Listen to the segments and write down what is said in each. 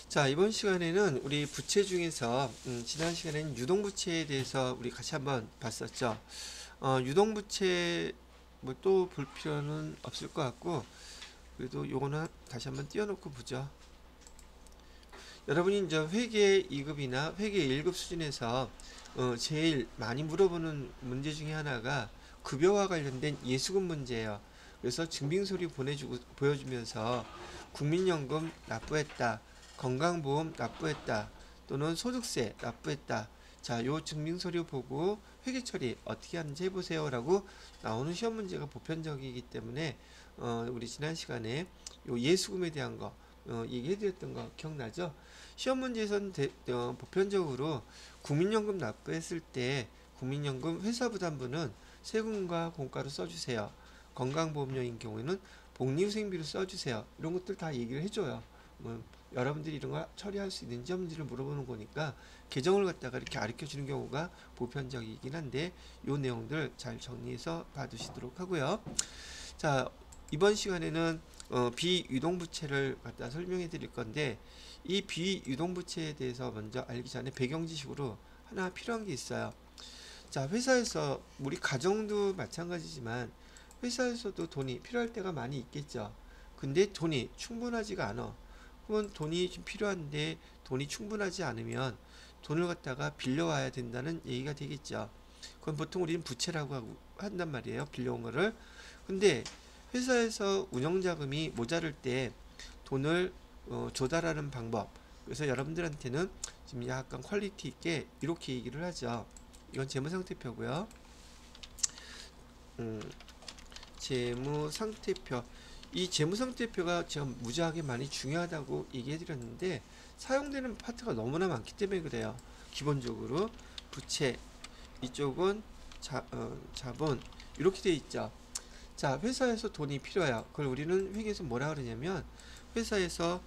자, 이번 시간에는 우리 부채 중에서 지난 시간에는 유동부채에 대해서 우리 같이 한번 봤었죠. 유동부채 뭐 또 볼 필요는 없을 것 같고, 그래도 요거는 다시 한번 띄워놓고 보죠. 여러분이 이제 회계 2급이나 회계 1급 수준에서 제일 많이 물어보는 문제 중에 하나가 급여와 관련된 예수급 문제예요. 그래서 증빙서류 보여주면서 국민연금 납부했다, 건강보험 납부했다, 또는 소득세 납부했다. 자, 요 증빙서류 보고 회계 처리 어떻게 하는지 해보세요라고 나오는 시험 문제가 보편적이기 때문에 우리 지난 시간에 요 예수금에 대한 거 얘기해드렸던 거 기억나죠? 시험 문제에서는 보편적으로 국민연금 납부했을 때 국민연금 회사부담분은 세금과 공과로 써주세요. 건강보험료인 경우에는 복리후생비로 써주세요. 이런 것들 다 얘기를 해줘요. 뭐 여러분들이 이런 거 처리할 수 있는지 없는지를 물어보는 거니까 계정을 갖다가 이렇게 가르쳐 주는 경우가 보편적이긴 한데 요 내용들 잘 정리해서 봐두시도록 하고요. 자, 이번 시간에는 비유동부채를 갖다 설명해 드릴 건데, 이 비유동부채에 대해서 먼저 알기 전에 배경 지식으로 하나 필요한 게 있어요. 자, 회사에서 우리 가정도 마찬가지지만 회사에서도 돈이 필요할 때가 많이 있겠죠. 근데 돈이 충분하지가 않아. 그러면 돈이 좀 필요한데 돈이 충분하지 않으면 돈을 갖다가 빌려와야 된다는 얘기가 되겠죠. 그건 보통 우리는 부채라고 한단 말이에요. 빌려온 거를. 근데 회사에서 운영자금이 모자랄 때 돈을 조달하는 방법. 그래서 여러분들한테는 지금 약간 퀄리티 있게 이렇게 얘기를 하죠. 이건 재무상태표고요. 재무상태표. 이 재무상태표가 제가 무지하게 많이 중요하다고 얘기해드렸는데 사용되는 파트가 너무나 많기 때문에 그래요. 기본적으로 부채, 이쪽은 자본 이렇게 돼 있죠. 자, 회사에서 돈이 필요해요. 그걸 우리는 회계에서 뭐라 그러냐면 회사에서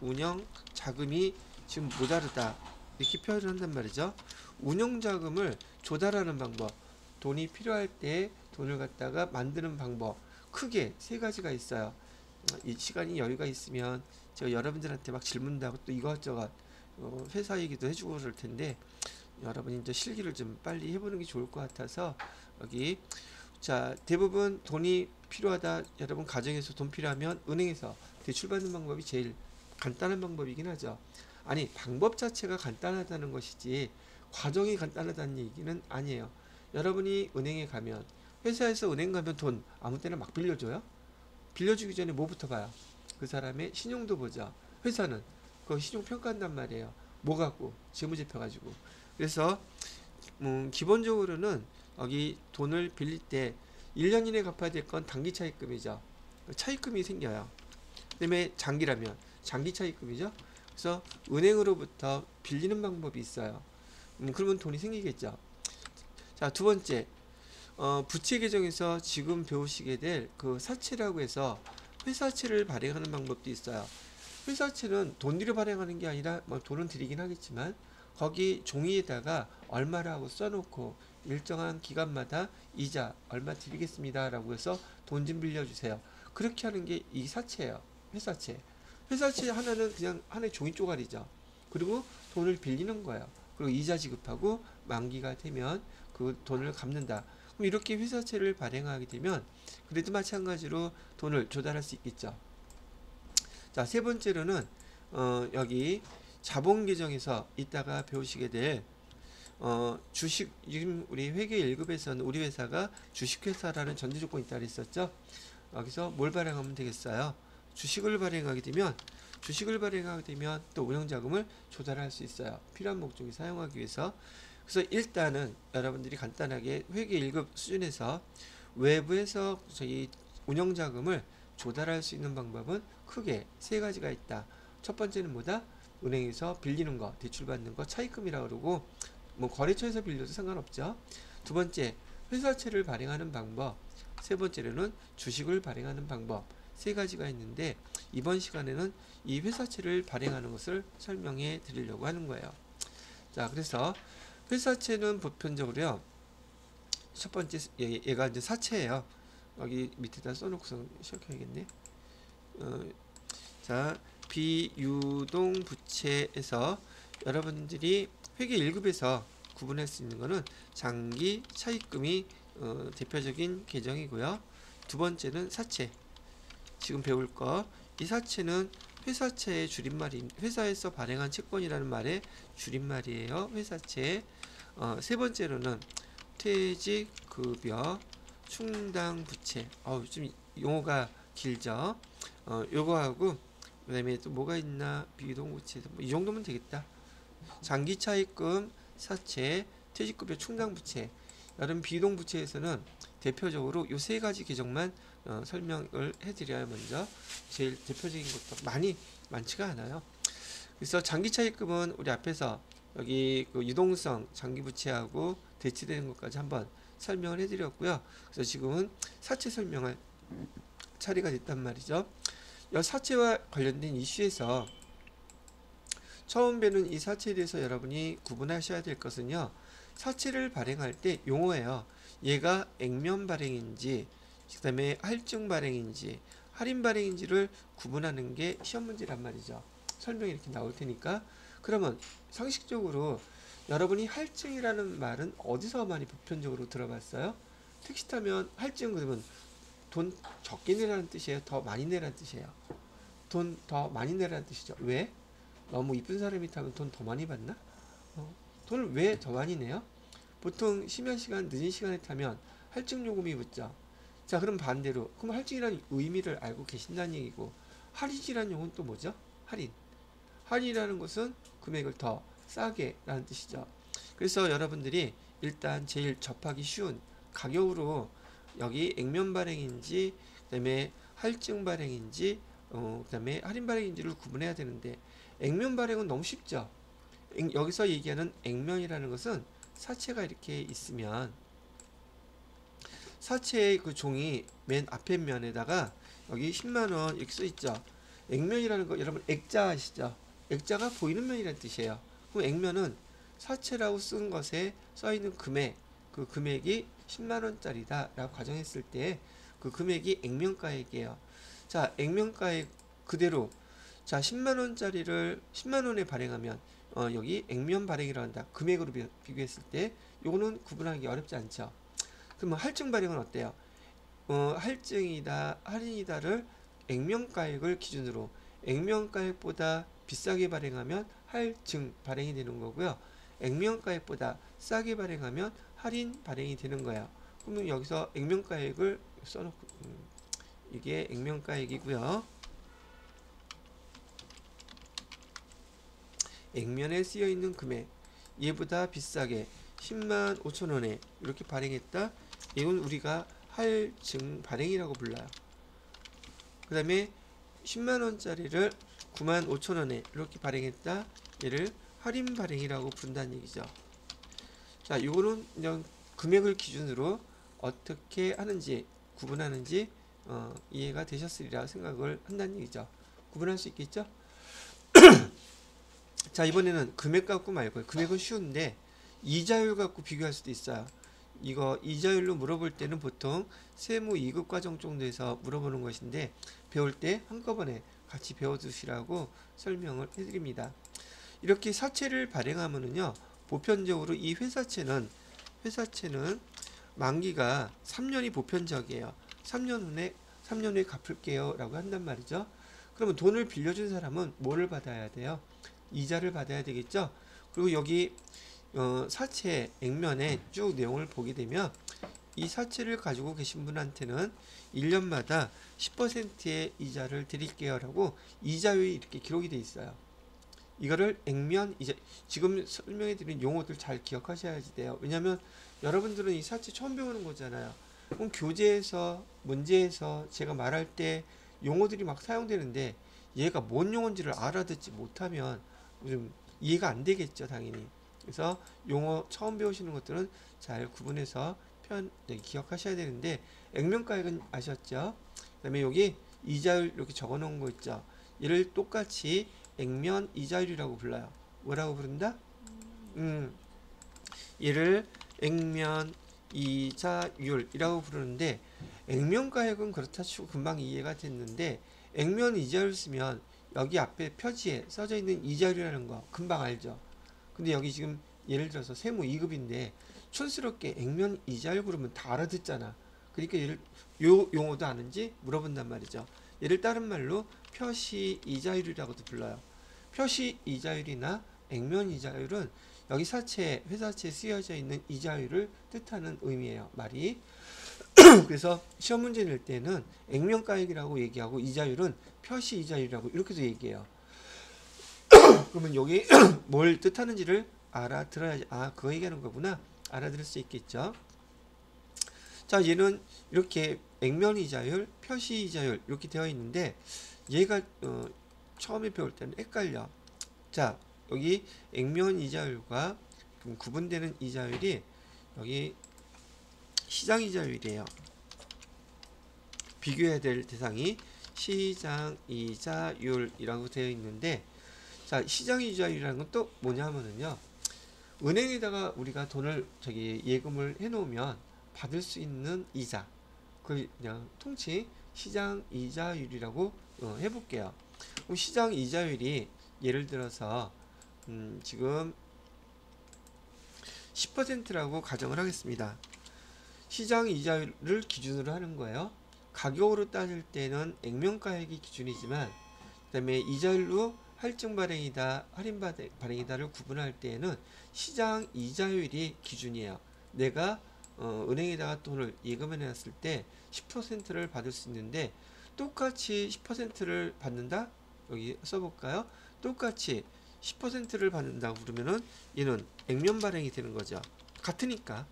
운영 자금이 지금 모자르다 이렇게 표현을 한단 말이죠. 운영 자금을 조달하는 방법, 돈이 필요할 때 돈을 갖다가 만드는 방법, 크게 세 가지가 있어요. 이 시간이 여유가 있으면 제가 여러분들한테 막 질문도 하고 또 이것저것 회사 얘기도 해주고 그럴 텐데 여러분이 이제 실기를 좀 빨리 해보는 게 좋을 것 같아서 여기 자, 대부분 돈이 필요하다. 여러분 가정에서 돈 필요하면 은행에서 대출받는 방법이 제일 간단한 방법이긴 하죠. 아니, 방법 자체가 간단하다는 것이지 과정이 간단하다는 얘기는 아니에요. 여러분이 은행에 가면, 회사에서 은행 가면 돈 아무 때나 막 빌려줘요? 빌려주기 전에 뭐부터 봐요? 그 사람의 신용도 보죠. 회사는 그 신용 평가한단 말이에요. 뭐 갖고? 재무제표 가지고. 그래서 기본적으로는 여기 돈을 빌릴 때 1년 이내 갚아야 될 건 단기 차입금이죠. 차입금이 생겨요. 그다음에 장기라면 장기 차입금이죠. 그래서 은행으로부터 빌리는 방법이 있어요. 그러면 돈이 생기겠죠. 자, 두 번째, 부채 계정에서 지금 배우시게 될 그 사채라고 해서 회사채를 발행하는 방법도 있어요. 회사채는 돈 들여 발행하는 게 아니라 뭐 돈은 드리긴 하겠지만 거기 종이에다가 얼마라고 써놓고 일정한 기간마다 이자 얼마 드리겠습니다 라고 해서 돈 좀 빌려주세요. 그렇게 하는 게 이 사채예요. 회사채. 회사채 하나는 그냥 하나의 종이 쪼가리죠. 그리고 돈을 빌리는 거예요. 그리고 이자 지급하고 만기가 되면 그 돈을 갚는다. 그럼 이렇게 회사채를 발행하게 되면 그래도 마찬가지로 돈을 조달할 수 있겠죠. 자, 세 번째로는 여기 자본 계정에서 이따가 배우시게 될 주식, 지금 우리 회계 1급에서는 우리 회사가 주식회사라는 전제 조건이 있다 그랬었죠. 여기서 뭘 발행하면 되겠어요? 주식을 발행하게 되면 또 운영자금을 조달할 수 있어요. 필요한 목적에 사용하기 위해서. 그래서 일단은 여러분들이 간단하게 회계 1급 수준에서 외부에서 저희 운영자금을 조달할 수 있는 방법은 크게 세 가지가 있다. 첫 번째는 뭐다? 은행에서 빌리는 거, 대출받는 거, 차입금이라고 그러고 뭐 거래처에서 빌려도 상관없죠. 두 번째, 회사채를 발행하는 방법. 세 번째로는 주식을 발행하는 방법. 세 가지가 있는데 이번 시간에는 이 회사채를 발행하는 것을 설명해 드리려고 하는 거예요. 자, 그래서 회사채는 보편적으로요. 첫 번째 얘가 이제 사채예요. 여기 밑에다 써놓고서 시작해야겠네. 자, 비유동 부채에서 여러분들이 회계 1급에서 구분할 수 있는 것은 장기 차입금이 대표적인 계정이고요. 두 번째는 사채. 지금 배울 거. 이 사채는 회사채의 줄임말인 회사에서 발행한 채권이라는 말의 줄임말이에요. 회사채. 세 번째로는 퇴직급여 충당부채. 좀 용어가 길죠. 요거하고 그다음에 또 뭐가 있나 비유동부채 이 정도면 되겠다. 장기차입금, 사채, 퇴직급여 충당부채. 다른 비유동부채에서는 대표적으로 요 세 가지 계정만 설명을 해드려야 먼저 제일 대표적인 것도 많지가 않아요. 그래서 장기차입금은 우리 앞에서 여기 그 유동성 장기부채하고 대치되는 것까지 한번 설명을 해드렸고요. 그래서 지금은 사채 설명할 차례가 됐단 말이죠. 이 사채와 관련된 이슈에서 처음 배우는 이 사채에 대해서 여러분이 구분하셔야 될 것은요. 사채를 발행할 때 용어예요. 얘가 액면 발행인지 그 다음에 할증 발행인지 할인 발행인지를 구분하는 게 시험 문제란 말이죠. 설명이 이렇게 나올 테니까. 그러면 상식적으로 여러분이 할증이라는 말은 어디서 많이 보편적으로 들어봤어요? 택시 타면 할증 그러면 돈 적게 내라는 뜻이에요? 더 많이 내라는 뜻이에요? 돈 더 많이 내라는 뜻이죠. 왜? 너무 이쁜 사람이 타면 돈 더 많이 받나? 돈을 왜 더 많이 내요? 보통 심야 시간, 늦은 시간에 타면 할증 요금이 붙죠. 자, 그럼 반대로 그럼 할증이라는 의미를 알고 계신다는 얘기고 할인이라는 용어는 또 뭐죠? 할인. 할인이라는 것은 금액을 더 싸게 라는 뜻이죠. 그래서 여러분들이 일단 제일 접하기 쉬운 가격으로 여기 액면 발행인지 그다음에 할증 발행인지 그다음에 할인 발행인지를 구분해야 되는데 액면 발행은 너무 쉽죠. 여기서 얘기하는 액면이라는 것은 사채가 이렇게 있으면 사채의 그 종이 맨 앞에 면에다가 여기 10만원 이렇게 써있죠. 액면이라는 거 여러분 액자 아시죠? 액자가 보이는 면이라는 뜻이에요. 그럼 액면은 사채라고 쓴 것에 써있는 금액, 그 금액이 10만원짜리다 라고 가정했을 때 그 금액이 액면가액이에요. 자, 액면가액 그대로 자 10만원짜리를 10만원에 발행하면 여기 액면 발행이라고 한다. 금액으로 비교했을 때 요거는 구분하기 어렵지 않죠. 그러면 할증 발행은 어때요? 할증이다 할인이다를 액면가액을 기준으로 액면가액보다 비싸게 발행하면 할증 발행이 되는 거고요. 액면가액보다 싸게 발행하면 할인 발행이 되는 거예요. 그러면 여기서 액면가액을 써놓고 이게 액면가액이고요. 액면에 쓰여있는 금액 얘보다 비싸게 10만 5천원에 이렇게 발행했다. 이건 우리가 할증 발행이라고 불러요. 그 다음에 10만원짜리를 9만 5천원에 이렇게 발행했다. 얘를 할인 발행이라고 부른다는 얘기죠. 자, 이거는 그냥 금액을 기준으로 어떻게 하는지 구분하는지 이해가 되셨으리라 생각을 한다는 얘기죠. 구분할 수 있겠죠? 자, 이번에는 금액 갖고 말고요. 금액은 쉬운데 이자율 갖고 비교할 수도 있어요. 이거 이자율로 물어볼 때는 보통 세무 2급 과정 정도에서 물어보는 것인데 배울 때 한꺼번에 같이 배워두시라고 설명을 해드립니다. 이렇게 사채를 발행하면은요, 보편적으로 이 회사채는 만기가 3년이 보편적이에요. 3년 후에 갚을게요 라고 한단 말이죠. 그러면 돈을 빌려준 사람은 뭐를 받아야 돼요? 이자를 받아야 되겠죠. 그리고 여기 사채 액면에 쭉 내용을 보게 되면 이 사채를 가지고 계신 분한테는 1년마다 10%의 이자를 드릴게요 라고 이자율이 이렇게 기록이 돼 있어요. 이거를 액면 이자, 지금 설명해 드린 용어들 잘 기억하셔야지 돼요. 왜냐면 여러분들은 이 사채 처음 배우는 거잖아요. 그럼 교재에서 문제에서 제가 말할 때 용어들이 막 사용되는데 얘가 뭔 용어인지를 알아듣지 못하면 좀 이해가 안 되겠죠, 당연히. 그래서 용어 처음 배우시는 것들은 잘 구분해서 기억하셔야 되는데 액면가액은 아셨죠? 그 다음에 여기 이자율 이렇게 적어 놓은 거 있죠? 얘를 똑같이 액면 이자율이라고 불러요. 뭐라고 부른다? 얘를 액면 이자율이라고 부르는데 액면가액은 그렇다 치고 금방 이해가 됐는데 액면 이자율 쓰면 여기 앞에 표지에 써져 있는 이자율이라는 거 금방 알죠. 근데 여기 지금 예를 들어서 세무 2급인데 촌스럽게 액면 이자율 그러면 다 알아듣잖아. 그러니까 요 용어도 아는지 물어본단 말이죠. 얘를 다른 말로 표시 이자율이라고도 불러요. 표시 이자율이나 액면 이자율은 여기 사채, 회사채에 쓰여져 있는 이자율을 뜻하는 의미예요. 말이. 그래서 시험 문제 낼 때는 액면가액이라고 얘기하고 이자율은 표시 이자율이라고 이렇게도 얘기해요. 그러면 여기 뭘 뜻하는지를 알아들어야지. 아, 그거 얘기하는 거구나. 알아들을 수 있겠죠. 자, 얘는 이렇게 액면 이자율, 표시 이자율 이렇게 되어 있는데 얘가 처음에 배울 때는 헷갈려. 자, 여기 액면 이자율과 구분되는 이자율이 여기 시장 이자율이에요. 비교해야 될 대상이 시장 이자율이라고 되어 있는데, 자, 시장 이자율이라는 건 또 뭐냐면은요, 은행에다가 우리가 돈을 예금을 해놓으면 받을 수 있는 이자, 그 그냥 통칭 시장 이자율이라고 해볼게요. 그럼 시장 이자율이 예를 들어서 지금 10%라고 가정을 하겠습니다. 시장 이자율을 기준으로 하는 거예요. 가격으로 따질 때는 액면가액이 기준이지만, 그 다음에 이자율로 할증 발행이다, 할인 발행이다를 구분할 때에는 시장 이자율이 기준이에요. 내가 은행에다가 돈을 예금해 놨을 때 10%를 받을 수 있는데, 똑같이 10%를 받는다? 여기 써볼까요? 똑같이 10%를 받는다고 그러면은 얘는 액면 발행이 되는 거죠. 같으니까.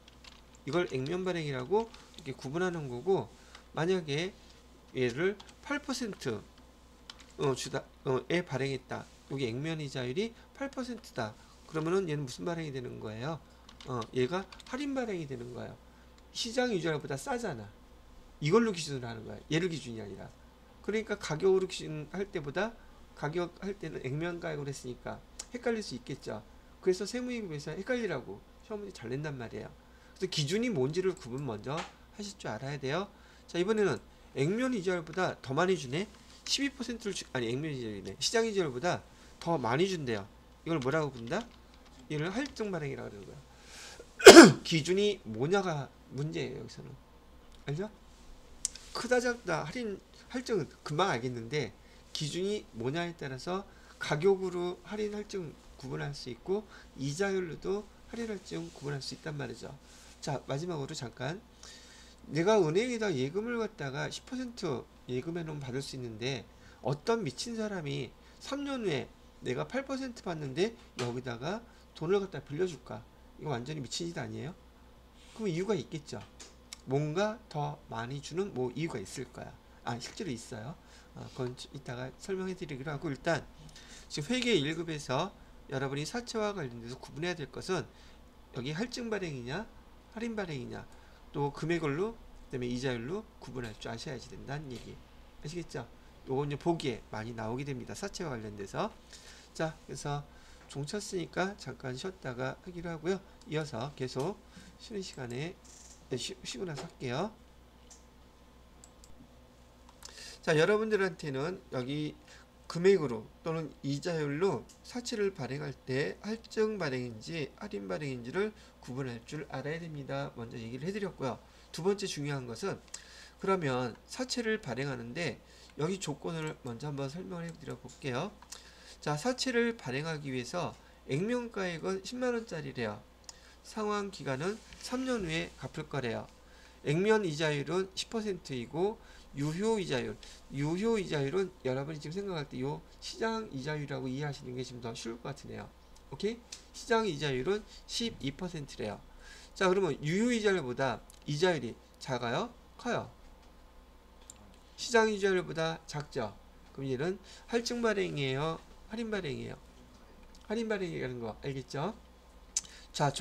이걸 액면 발행이라고 이렇게 구분하는 거고, 만약에 얘를 8% 에 발행했다. 여기 액면 이자율이 8%다. 그러면은 얘는 무슨 발행이 되는 거예요? 얘가 할인 발행이 되는 거예요. 시장 이자율보다 싸잖아. 이걸로 기준으로 하는 거야. 얘를 기준이 아니라. 그러니까 가격으로 기준할 때보다 가격 할 때는 액면 가격으로 했으니까 헷갈릴 수 있겠죠. 그래서 세무위급에서 헷갈리라고 시험 문제 잘 낸단 말이에요. 그래서 기준이 뭔지를 구분 먼저 하실 줄 알아야 돼요. 자, 이번에는 액면 이자율보다 더 많이 주네. 12%를 아니 액면 이자율이네. 시장 이자율보다 더 많이 준대요. 이걸 뭐라고 부른다? 얘를 할증 발행이라고 그러는 거야. 기준이 뭐냐가 문제예요, 여기서는. 알죠? 크다 작다 할인 할증은 금방 알겠는데, 기준이 뭐냐에 따라서 가격으로 할인 할증 구분할 수 있고 이자율로도 할인 할증 구분할 수 있단 말이죠. 자, 마지막으로 잠깐, 내가 은행에다 예금을 갖다가 10% 예금해 놓으면 받을 수 있는데, 어떤 미친 사람이 3년 후에 내가 8% 받는데 여기다가 돈을 갖다 빌려줄까? 이거 완전히 미친 짓 아니에요? 그럼 이유가 있겠죠. 뭔가 더 많이 주는 뭐 이유가 있을 거야. 아, 실제로 있어요. 그건 이따가 설명해 드리기로 하고, 일단 지금 회계 1급에서 여러분이 사채와 관련돼서 구분해야 될 것은 여기 할증 발행이냐 할인 발행이냐, 또 금액별로 그다음에 이자율로 구분할 줄 아셔야지 된다는 얘기. 아시겠죠? 요건 이제 보기에 많이 나오게 됩니다. 사채와 관련돼서. 자, 그래서 종 쳤으니까 잠깐 쉬었다가 하기로 하고요. 이어서 계속 쉬는 시간에 쉬고 나서 할게요. 자, 여러분들한테는 여기 금액으로 또는 이자율로 사채를 발행할 때 할증 발행인지 할인 발행인지를 구분할 줄 알아야 됩니다. 먼저 얘기를 해드렸고요. 두 번째 중요한 것은, 그러면 사채를 발행하는데 여기 조건을 먼저 한번 설명을 해드려 볼게요. 자, 사채를 발행하기 위해서 액면가액은 10만원짜리래요. 상환 기간은 3년 후에 갚을 거래요. 액면 이자율은 10%이고 유효 이자율은 여러분이 지금 생각할 때 요 시장 이자율이라고 이해하시는 게 지금 더 쉬울 것 같으네요. 오케이? 시장 이자율은 12%래요. 자, 그러면 유효 이자율보다 이자율이 작아요? 커요? 시장 이자율보다 작죠? 그럼 얘는 할증 발행이에요? 할인 발행이에요? 할인 발행이라는 거 알겠죠? 자,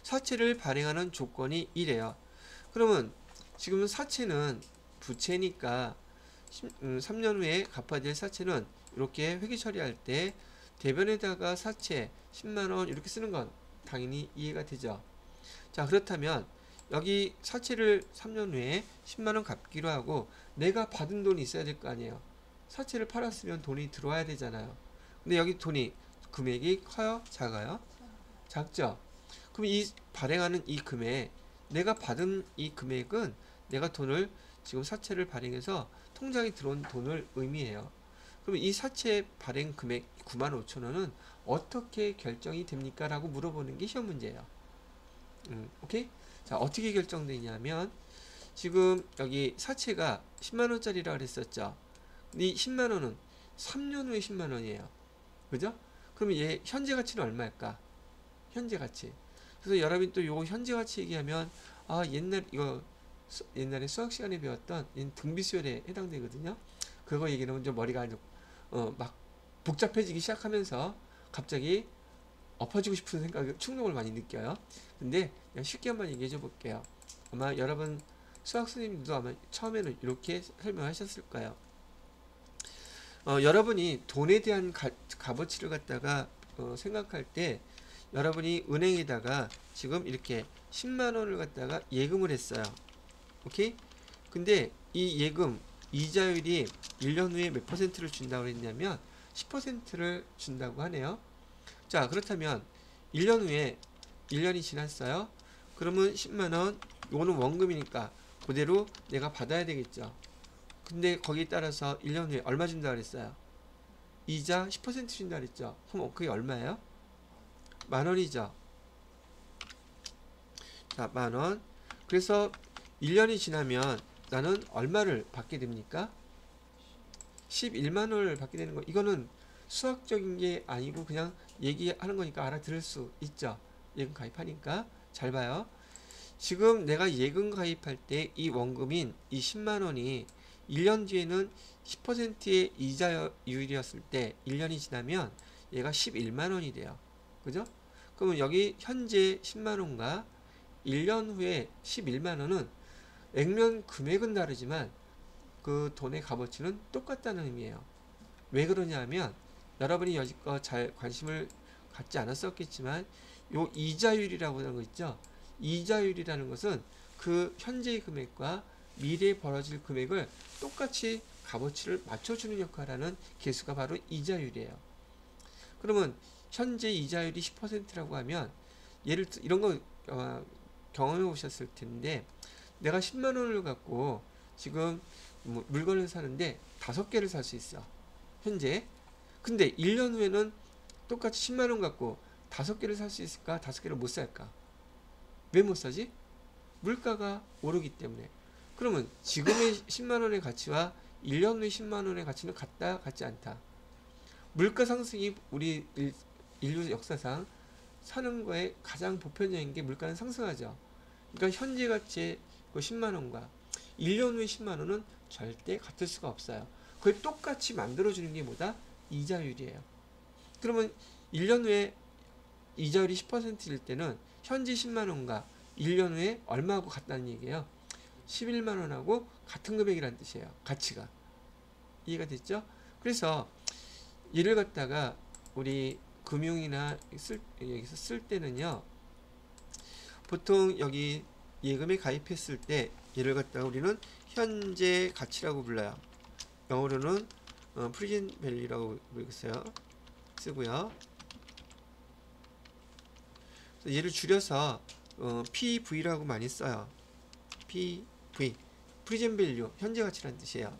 사채를 발행하는 조건이 이래요. 그러면 지금 사채는 부채니까 3년 후에 갚아야 될 사채는 이렇게 회계 처리할 때 대변에다가 사채 10만원 이렇게 쓰는 건 당연히 이해가 되죠. 자, 그렇다면 여기 사채를 3년 후에 10만원 갚기로 하고 내가 받은 돈이 있어야 될 거 아니에요. 사채를 팔았으면 돈이 들어와야 되잖아요. 근데 여기 돈이 금액이 커요? 작아요? 작죠? 그럼 이 발행하는 이 금액, 내가 받은 이 금액은 내가 돈을 지금 사채를 발행해서 통장에 들어온 돈을 의미해요. 그럼 이 사채 발행 금액 95,000원은 어떻게 결정이 됩니까? 라고 물어보는 게 시험 문제예요. 오케이? 자, 어떻게 결정되냐면 지금 여기 사채가 10만원짜리라 그랬었죠. 이 10만원은 3년 후에 10만원이에요. 그죠? 그럼 얘 현재 가치는 얼마일까? 현재 가치. 그래서 여러분이 또 요거 현재 가치 얘기하면 아 옛날에 수학 시간에 배웠던 등비수열에 해당되거든요. 그거 얘기하면 좀 머리가 막 복잡해지기 시작하면서 갑자기 엎어지고 싶은 생각에 충동을 많이 느껴요. 근데 그냥 쉽게 한번 얘기해 줘 볼게요. 아마 여러분 수학 선생님들도 아마 처음에는 이렇게 설명하셨을 거예요. 여러분이 돈에 대한 값어치를 갖다가 생각할 때 여러분이 은행에다가 지금 이렇게 10만원을 갖다가 예금을 했어요. 오케이? 근데 이 예금 이자율이 1년 후에 몇 퍼센트를 준다고 했냐면 10%를 준다고 하네요. 자, 그렇다면 1년 후에 1년이 지났어요. 그러면 10만원, 요거는 원금이니까 그대로 내가 받아야 되겠죠. 근데 거기에 따라서 1년 후에 얼마 준다 그랬어요? 이자 10% 준다 그랬죠. 그럼 그게 얼마예요? 만원이죠. 자, 만원. 그래서 1년이 지나면 나는 얼마를 받게 됩니까? 11만원을 받게 되는 거. 이거는 수학적인 게 아니고 그냥 얘기하는 거니까 알아들을 수 있죠. 예금 가입하니까. 잘 봐요. 지금 내가 예금 가입할 때 이 원금인 이 10만원이 1년 뒤에는 10%의 이자율이었을 때 1년이 지나면 얘가 11만원이 돼요. 그죠? 그러면 여기 현재 10만원과 1년 후에 11만원은 액면 금액은 다르지만 그 돈의 값어치는 똑같다는 의미예요. 왜 그러냐 하면 여러분이 여지껏 잘 관심을 갖지 않았었겠지만 요 이자율이라고 하는 거 있죠. 이자율이라는 것은 그 현재의 금액과 미래에 벌어질 금액을 똑같이 값어치를 맞춰주는 역할을 하는 계수가 바로 이자율이에요. 그러면 현재 이자율이 10%라고 하면 예를 들어 이런 거 경험해 보셨을 텐데 내가 10만 원을 갖고 지금 물건을 사는데 5개를 살 수 있어. 현재. 근데 1년 후에는 똑같이 10만 원 갖고 5개를 살 수 있을까? 5개를 못 살까? 왜 못 사지? 물가가 오르기 때문에. 그러면 지금의 10만 원의 가치와 1년 후의 10만 원의 가치는 같다? 같지 않다? 물가 상승이 우리 인류 역사상 사는 거에 가장 보편적인 게 물가는 상승하죠. 그러니까 현재 가치의 그 10만 원과 1년 후의 10만 원은 절대 같을 수가 없어요. 그걸 똑같이 만들어주는 게 뭐다? 이자율이에요. 그러면 1년 후에 이자율이 10%일 때는 현재 10만 원과 1년 후에 얼마하고 같다는 얘기예요. 11만 원하고 같은 금액이라는 뜻이에요. 가치가. 이해가 됐죠? 그래서 이를 갖다가 우리 금융이나 여기서 쓸 때는요. 보통 여기 예금에 가입했을 때 얘를 갖다가 우리는 현재 가치라고 불러요. 영어로는 프리젠 밸류라고 부르겠어요. 쓰고요. 얘를 줄여서 PV라고 많이 써요. PV 프리젠 밸류 현재 가치라는 뜻이에요.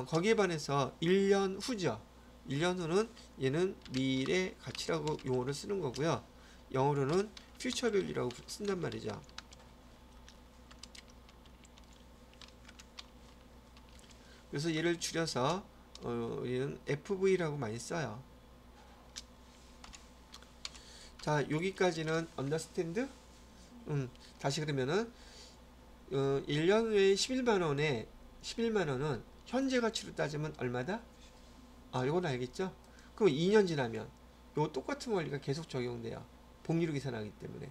거기에 반해서 1년 후죠. 1년 후는 얘는 미래 가치라고 용어를 쓰는 거고요. 영어로는 future value라고 쓴단 말이죠. 그래서 얘를 줄여서 얘는 FV라고 많이 써요. 자, 여기까지는 understand? 다시 그러면은 1년 후에 11만원은 현재 가치로 따지면 얼마다? 이건 알겠죠? 그럼 2년 지나면 요 똑같은 원리가 계속 적용돼요. 복리로 계산하기 때문에.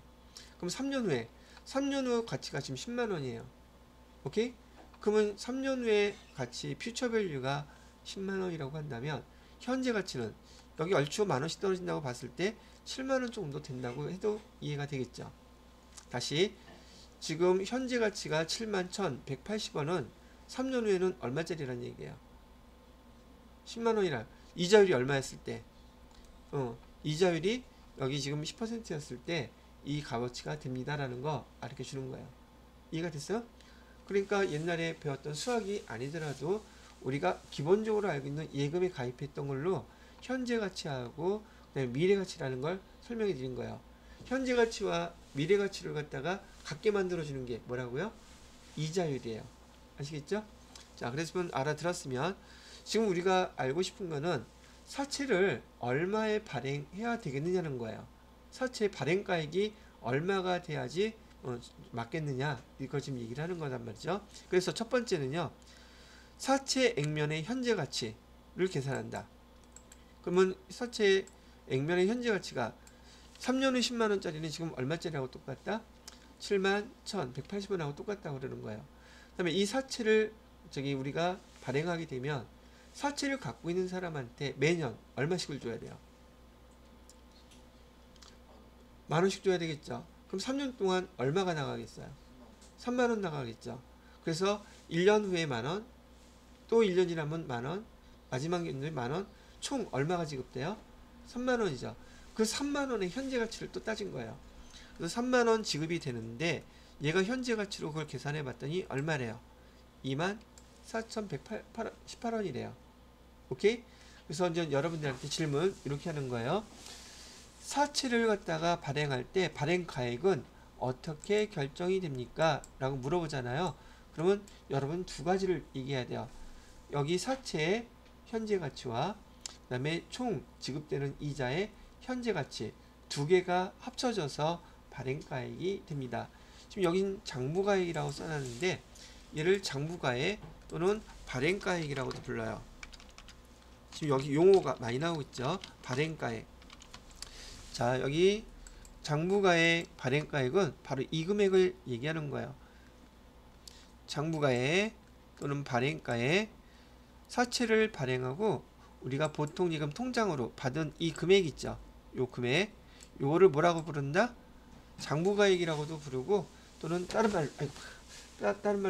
그럼 3년 후 가치가 지금 10만원이에요. 오케이? 그러면 3년 후에 가치 퓨처 밸류가 10만원이라고 한다면 현재 가치는 여기 얼추 만원씩 떨어진다고 봤을 때 7만원 정도 된다고 해도 이해가 되겠죠. 다시 지금 현재 가치가 71,180원은 3년 후에는 얼마짜리라는 얘기예요? 10만 원이라 이자율이 얼마였을 때 이자율이 여기 지금 10%였을 때 이 값어치가 됩니다라는 거 알려 주는 거예요. 이해가 됐어요? 그러니까 옛날에 배웠던 수학이 아니더라도 우리가 기본적으로 알고 있는 예금에 가입했던 걸로 현재 가치하고 그다음에 미래 가치라는 걸 설명해 드린 거예요. 현재 가치와 미래 가치를 갖다가 같게 만들어 주는 게 뭐라고요? 이자율이에요. 아시겠죠? 자, 그래서 알아들었으면 지금 우리가 알고 싶은 거는 사채를 얼마에 발행해야 되겠느냐는 거예요. 사채 발행가액이 얼마가 돼야지 맞겠느냐, 이걸 지금 얘기를 하는 거란 말이죠. 그래서 첫 번째는요, 사채 액면의 현재 가치를 계산한다. 그러면 사채 액면의 현재 가치가 3년 후 10만 원짜리는 지금 얼마짜리하고 똑같다? 7만 1,180원하고 똑같다고 그러는 거예요. 그 다음에 이 사채를 우리가 발행하게 되면 사채를 갖고 있는 사람한테 매년 얼마씩을 줘야 돼요? 만 원씩 줘야 되겠죠. 그럼 3년 동안 얼마가 나가겠어요? 3만 원 나가겠죠. 그래서 1년 후에 만 원, 또 1년 지나면 만 원, 마지막 연도에 만 원, 총 얼마가 지급돼요? 3만 원이죠. 그 3만 원의 현재 가치를 또 따진 거예요. 그래서 3만 원 지급이 되는데 얘가 현재 가치로 그걸 계산해 봤더니 얼마래요? 24,118원이래요. 오케이? 그래서 이제 여러분들한테 질문 이렇게 하는 거예요. 사채를 갖다가 발행할 때 발행가액은 어떻게 결정이 됩니까? 라고 물어보잖아요. 그러면 여러분 두 가지를 얘기해야 돼요. 여기 사채의 현재 가치와 그 다음에 총 지급되는 이자의 현재 가치 두 개가 합쳐져서 발행가액이 됩니다. 지금 여긴 장부가액이라고 써놨는데 얘를 장부가액 또는 발행가액이라고도 불러요. 지금 여기 용어가 많이 나오고 있죠. 발행가액. 자, 여기 장부가액, 발행가액은 바로 이 금액을 얘기하는 거예요. 장부가액 또는 발행가액, 사채를 발행하고 우리가 보통 지금 통장으로 받은 이 금액 있죠. 요 금액, 요거를 뭐라고 부른다? 장부가액이라고도 부르고 또는 다른 말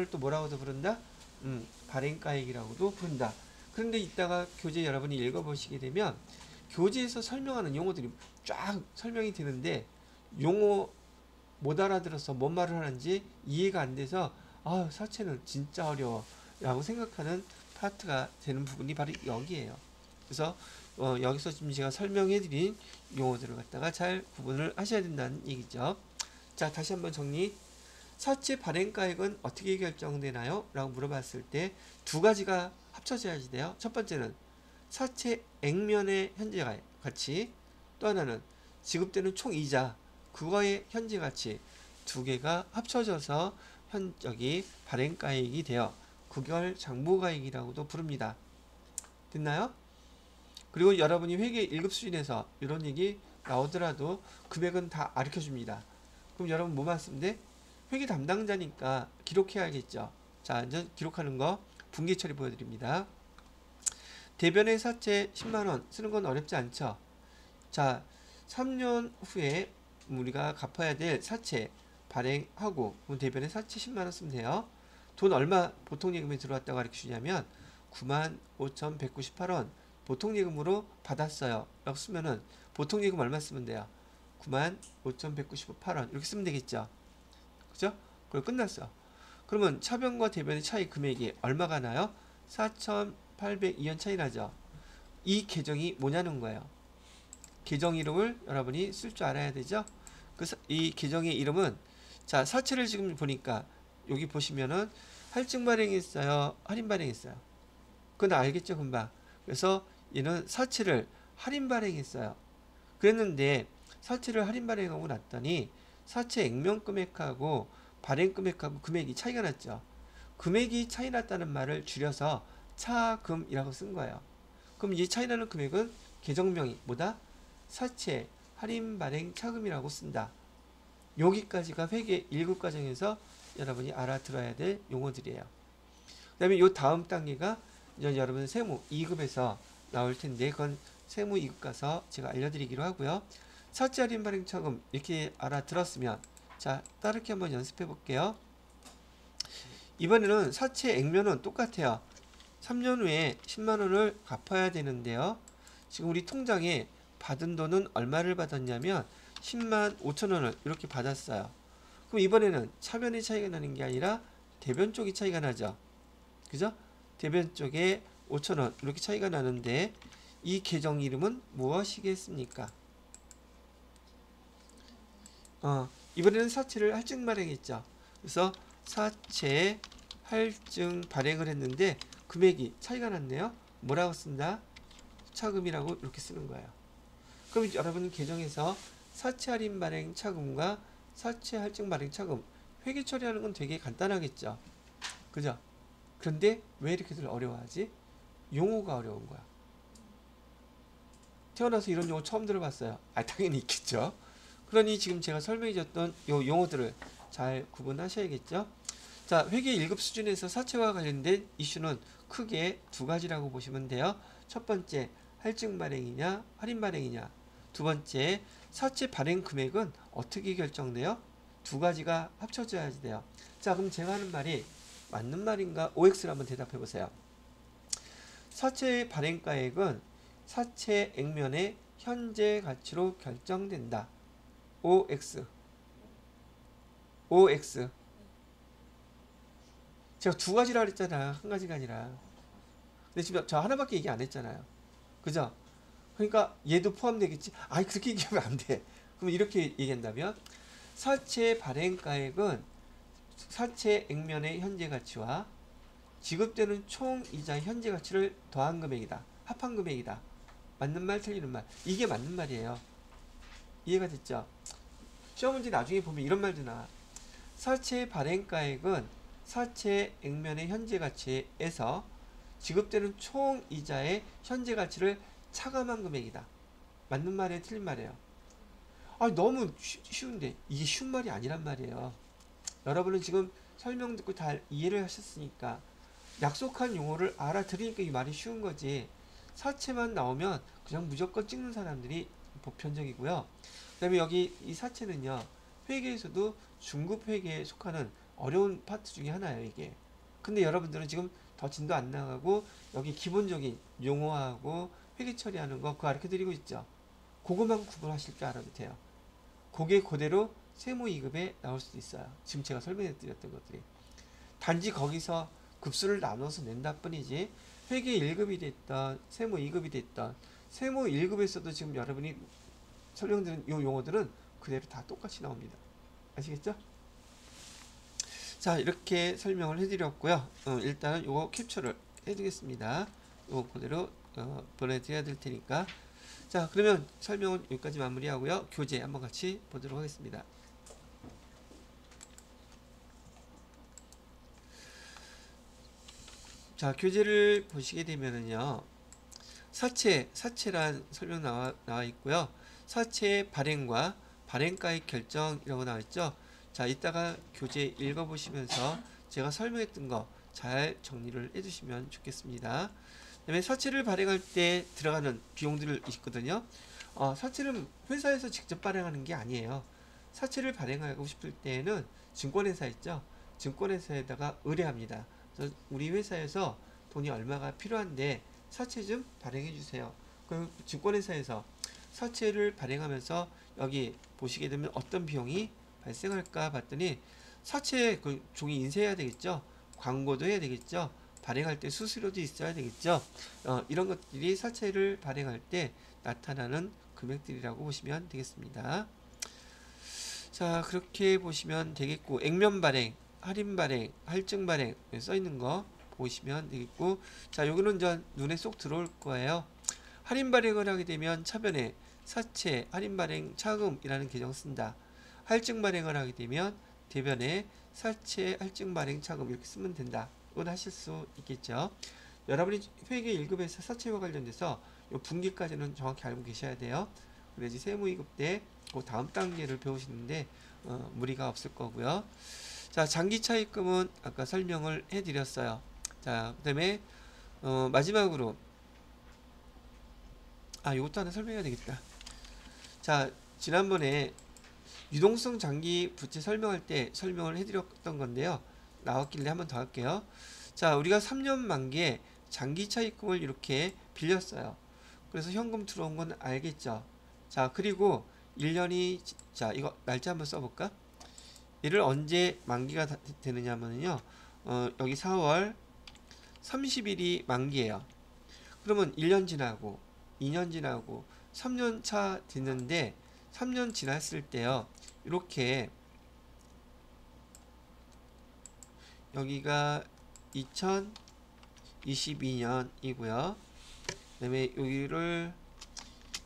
또 뭐라고도 부른다? 발행가액이라고도 부른다. 그런데 이따가 교재 여러분이 읽어보시게 되면 교재에서 설명하는 용어들이 쫙 설명이 되는데 용어 못 알아들어서 뭔 말을 하는지 이해가 안 돼서 사채는 진짜 어려워 라고 생각하는 파트가 되는 부분이 바로 여기에요. 그래서 여기서 지금 제가 설명해 드린 용어들을 갖다가 잘 구분을 하셔야 된다는 얘기죠. 자, 다시 한번 정리. 사채 발행가액은 어떻게 결정되나요? 라고 물어봤을 때 두 가지가 합쳐져야지 돼요. 첫 번째는 사채 액면의 현재 가치, 또 하나는 지급되는 총 이자, 그거의 현재 가치 두 개가 합쳐져서 여기 발행가액이 되어 그걸 장부가액이라고도 부릅니다. 됐나요? 그리고 여러분이 회계 1급 수준에서 이런 얘기 나오더라도 금액은 다 가르쳐줍니다. 그럼 여러분 뭐만 쓰면 돼? 회계 담당자니까 기록해야겠죠. 자, 이제 기록하는 거 분기 처리 보여드립니다. 대변의 사채 10만원 쓰는 건 어렵지 않죠. 자, 3년 후에 우리가 갚아야 될 사채 발행하고 대변의 사채 10만원 쓰면 돼요. 돈 얼마 보통 예금에 들어왔다고 가르쳐주냐면 95,198원 보통 예금으로 받았어요 라고 쓰면은 보통 예금 얼마 쓰면 돼요? 95,198원 이렇게 쓰면 되겠죠. 그죠? 그럼 끝났어. 그러면 차변과 대변의 차이 금액이 얼마가 나요? 4,802원 차이 나죠. 이 계정이 뭐냐는 거예요. 계정 이름을 여러분이 쓸 줄 알아야 되죠. 이 계정의 이름은 자, 사채를 지금 보니까 여기 보시면은 할증 발행했어요, 할인 발행했어요. 그건 알겠죠, 금방. 그래서 얘는 사채를 할인 발행했어요. 그랬는데 사채를 할인 발행하고 났더니 사채 액면 금액하고 발행 금액하고 금액이 차이가 났죠. 금액이 차이 났다는 말을 줄여서 차금이라고 쓴 거예요. 그럼 이 차이 나는 금액은 계정명이 뭐다? 사채 할인 발행 차금이라고 쓴다. 여기까지가 회계 1급 과정에서 여러분이 알아들어야 될 용어들이에요. 그 다음에 요 다음 단계가 이제 여러분 세무 2급에서 나올 텐데 그건 세무 2급 가서 제가 알려드리기로 하고요. 사채 할인 발행 차금 이렇게 알아들었으면 자, 따르게 한번 연습해 볼게요. 이번에는 사채 액면은 똑같아요. 3년 후에 10만 원을 갚아야 되는데요. 지금 우리 통장에 받은 돈은 얼마를 받았냐면 10만 5천 원을 이렇게 받았어요. 그럼 이번에는 차변의 차이가 나는 게 아니라 대변 쪽이 차이가 나죠. 그죠? 대변 쪽에 5천 원 이렇게 차이가 나는데 이 계정 이름은 무엇이겠습니까? 이번에는 사채를 할증 발행했죠. 그래서 사채 할증 발행을 했는데 금액이 차이가 났네요. 뭐라고 쓴다? 차금이라고 이렇게 쓰는 거예요. 그럼 여러분 계정에서 사채 할인 발행 차금과 사채 할증 발행 차금 회계 처리하는 건 되게 간단하겠죠. 그죠? 그런데 왜 이렇게들 어려워하지? 용어가 어려운 거야. 태어나서 이런 용어 처음 들어봤어요. 당연히 있겠죠. 그러니 지금 제가 설명해줬던 요 용어들을 잘 구분하셔야겠죠. 자, 회계 1급 수준에서 사채와 관련된 이슈는 크게 두 가지라고 보시면 돼요. 첫 번째, 할증 발행이냐, 할인 발행이냐. 두 번째, 사채 발행 금액은 어떻게 결정돼요? 두 가지가 합쳐져야지 돼요. 자, 그럼 제가 하는 말이 맞는 말인가? OX를 한번 대답해 보세요. 사채 발행가액은 사채 액면의 현재 가치로 결정된다. OX. OX. 제가 두 가지라 그랬잖아. 한 가지가 아니라. 근데 지금 저 하나밖에 얘기 안 했잖아요. 그죠? 그러니까 얘도 포함되겠지? 그렇게 얘기하면 안 돼. 그럼 이렇게 얘기한다면 사채 발행가액은 사채 액면의 현재 가치와 지급되는 총 이자 현재 가치를 더한 금액이다. 합한 금액이다. 맞는 말 틀리는 말. 이게 맞는 말이에요. 이해가 됐죠? 시험 문제 나중에 보면 이런 말도 나와. 사채 발행가액은 사채 액면의 현재 가치에서 지급되는 총 이자의 현재 가치를 차감한 금액이다. 맞는 말이에요? 틀린 말이에요? 너무 쉬운데 이게 쉬운 말이 아니란 말이에요. 여러분은 지금 설명 듣고 다 이해를 하셨으니까 약속한 용어를 알아들으니까 이 말이 쉬운 거지. 사채만 나오면 그냥 무조건 찍는 사람들이 보편적이고요. 그 다음에 여기 이 사채는요, 회계에서도 중급 회계에 속하는 어려운 파트 중에 하나예요, 이게. 근데 여러분들은 지금 더 진도 안 나가고 여기 기본적인 용어하고 회계 처리하는 거 그거 가르쳐 드리고 있죠. 그것만 구분하실 줄 알아도 돼요. 그게 그대로 세무 2급에 나올 수도 있어요. 지금 제가 설명해 드렸던 것들이. 단지 거기서 급수를 나눠서 낸다 뿐이지 회계 1급이 됐던 세무 2급이 됐던 세무 1급에서도 지금 여러분이 설명드린 이 용어들은 그대로 다 똑같이 나옵니다. 아시겠죠? 자, 이렇게 설명을 해드렸고요. 일단은 요거 캡처를 해두겠습니다. 요거 그대로 보내드려야 될 테니까. 자, 그러면 설명은 여기까지 마무리하고요. 교재 한번 같이 보도록 하겠습니다. 자, 교재를 보시게 되면은요, 사채란 설명 나와 있고요. 사채 발행과 발행가액 결정이라고 나와 있죠. 자, 이따가 교재 읽어보시면서 제가 설명했던 거 잘 정리를 해주시면 좋겠습니다. 그 다음에 사채를 발행할 때 들어가는 비용들이 있거든요. 사채는 회사에서 직접 발행하는 게 아니에요. 사채를 발행하고 싶을 때에는 증권회사 있죠. 증권회사에다가 의뢰합니다. 그래서 우리 회사에서 돈이 얼마가 필요한데 사채 좀 발행해 주세요. 그럼 증권회사에서 사채를 발행하면서 여기 보시게 되면 어떤 비용이 발생할까 봤더니 사채 그 종이 인쇄해야 되겠죠. 광고도 해야 되겠죠. 발행할 때 수수료도 있어야 되겠죠. 이런 것들이 사채를 발행할 때 나타나는 금액들이라고 보시면 되겠습니다. 자, 그렇게 보시면 되겠고, 액면 발행, 할인 발행, 할증 발행 써 있는 거 보시면 되겠고, 자, 요거는 이제 눈에 쏙 들어올 거예요. 할인 발행을 하게 되면 차변에 사채, 할인 발행, 차금이라는 계정 쓴다. 할증 발행을 하게 되면 대변에 사채, 할증 발행, 차금 이렇게 쓰면 된다. 이건 하실 수 있겠죠. 여러분이 회계 1급에서 사채와 관련돼서 요 분기까지는 정확히 알고 계셔야 돼요. 그래야지 세무 2급 때 그 다음 단계를 배우시는데 무리가 없을 거고요. 자, 장기 차입금은 아까 설명을 해드렸어요. 자, 그 다음에 마지막으로 이것도 하나 설명해야 되겠다. 자, 지난번에 유동성 장기 부채 설명할 때 설명을 해드렸던 건데요. 나왔길래 한번 더 할게요. 자, 우리가 3년 만기에 장기 차입금을 이렇게 빌렸어요. 그래서 현금 들어온 건 알겠죠. 자, 그리고 1년이, 자, 이거 날짜 한번 써볼까? 얘를 언제 만기가 되느냐면요. 여기 4월 30일이 만기예요. 그러면 1년 지나고 2년 지나고 3년 차 됐는데 3년 지났을 때요. 이렇게 여기가 2022년이고요. 그 다음에 여기를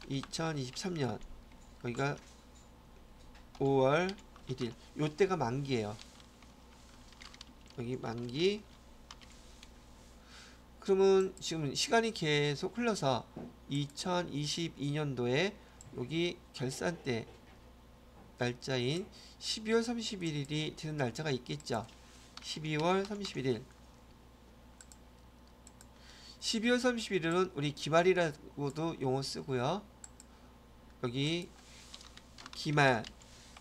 2023년 여기가 5월 1일 요때가 만기예요. 여기 만기. 그러면 지금 시간이 계속 흘러서 2022년도에 여기 결산 때 날짜인 12월 31일이 되는 날짜가 있겠죠. 12월 31일. 12월 31일은 우리 기말이라고도 용어 쓰고요. 여기 기말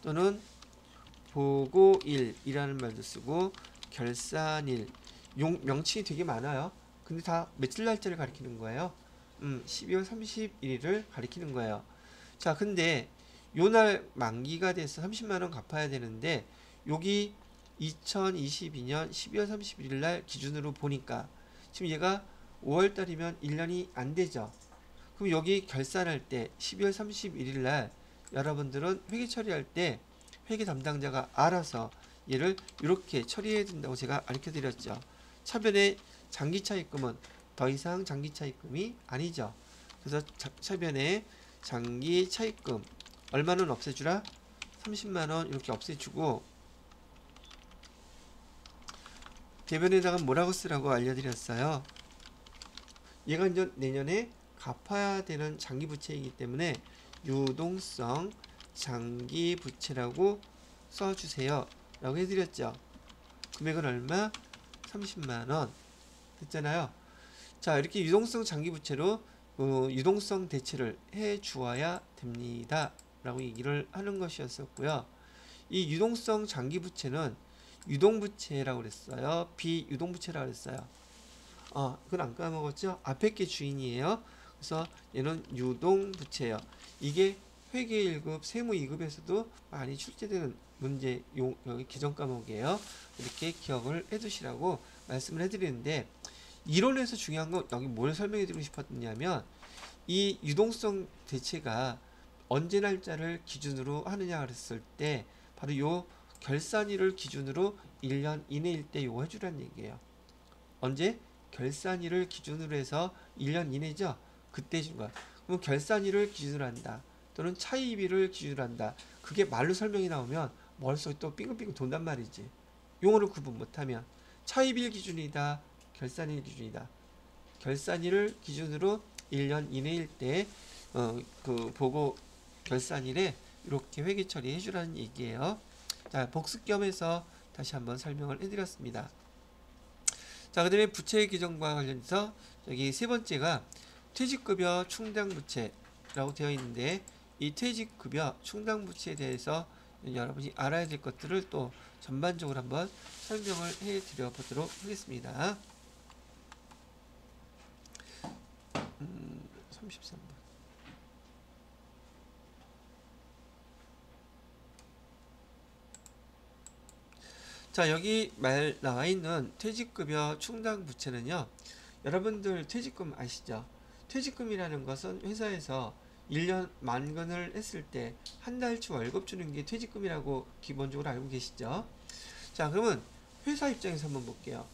또는 보고일이라는 말도 쓰고 결산일 명칭이 되게 많아요. 근데 다 며칠 날짜를 가리키는 거예요. 12월 31일을 가리키는 거예요. 자, 근데 요날 만기가 돼서 30만원 갚아야 되는데 여기 2022년 12월 31일 날 기준으로 보니까 지금 얘가 5월달이면 1년이 안 되죠. 그럼 여기 결산할 때 12월 31일 날 여러분들은 회계 처리할 때 회계 담당자가 알아서 얘를 이렇게 처리해야 된다고 제가 가르쳐 드렸죠. 차변의 장기 차입금은 더 이상 장기 차입금이 아니죠. 그래서 차변의 장기 차입금 얼마는 없애주라? 30만원 이렇게 없애주고 대변에다가 뭐라고 쓰라고 알려드렸어요. 얘가 이제 내년에 갚아야 되는 장기 부채이기 때문에 유동성 장기 부채라고 써주세요 라고 해드렸죠. 금액은 얼마? 30만원 됐잖아요. 자, 이렇게 유동성 장기 부채로 유동성 대체를 해 주어야 됩니다 라고 얘기를 하는 것이었었고요. 이 유동성 장기 부채는 유동부채라고 그랬어요. 비유동부채라고 그랬어요. 그건 안 까먹었죠? 앞에 게 주인이에요. 그래서 얘는 유동부채예요. 이게 회계 1급, 세무 2급에서도 많이 출제되는 문제 여기 기존 과목이에요. 이렇게 기억을 해두시라고 말씀을 해드리는데 이론에서 중요한 건 여기 뭘 설명해드리고 싶었냐면 이 유동성 대체가 언제 날짜를 기준으로 하느냐 그랬을 때 바로 요 결산일을 기준으로 1년 이내일 때 요거 해주라는 얘기예요. 언제? 결산일을 기준으로 해서 1년 이내죠? 그때 해준 거야. 그럼 결산일을 기준으로 한다. 또는 차입일을 기준으로 한다. 그게 말로 설명이 나오면 머릿속에 또 빙글빙글 돈단 말이지. 용어를 구분 못하면 차입일 기준이다. 결산일 기준이다. 결산일을 기준으로 1년 이내일 때 그 보고 결산일에 이렇게 회계 처리해 주라는 얘기예요. 자, 복습 겸해서 다시 한번 설명을 해드렸습니다. 자, 그 다음에 부채 규정과 관련해서 여기 세 번째가 퇴직급여 충당부채라고 되어 있는데 이 퇴직급여 충당부채에 대해서 여러분이 알아야 될 것들을 또 전반적으로 한번 설명을 해드려 보도록 하겠습니다. 33번. 자, 여기 말 나와 있는 퇴직급여 충당부채는요. 여러분들 퇴직금 아시죠? 퇴직금이라는 것은 회사에서 1년 만근을 했을 때 한 달치 월급 주는 게 퇴직금이라고 기본적으로 알고 계시죠? 자, 그러면 회사 입장에서 한번 볼게요.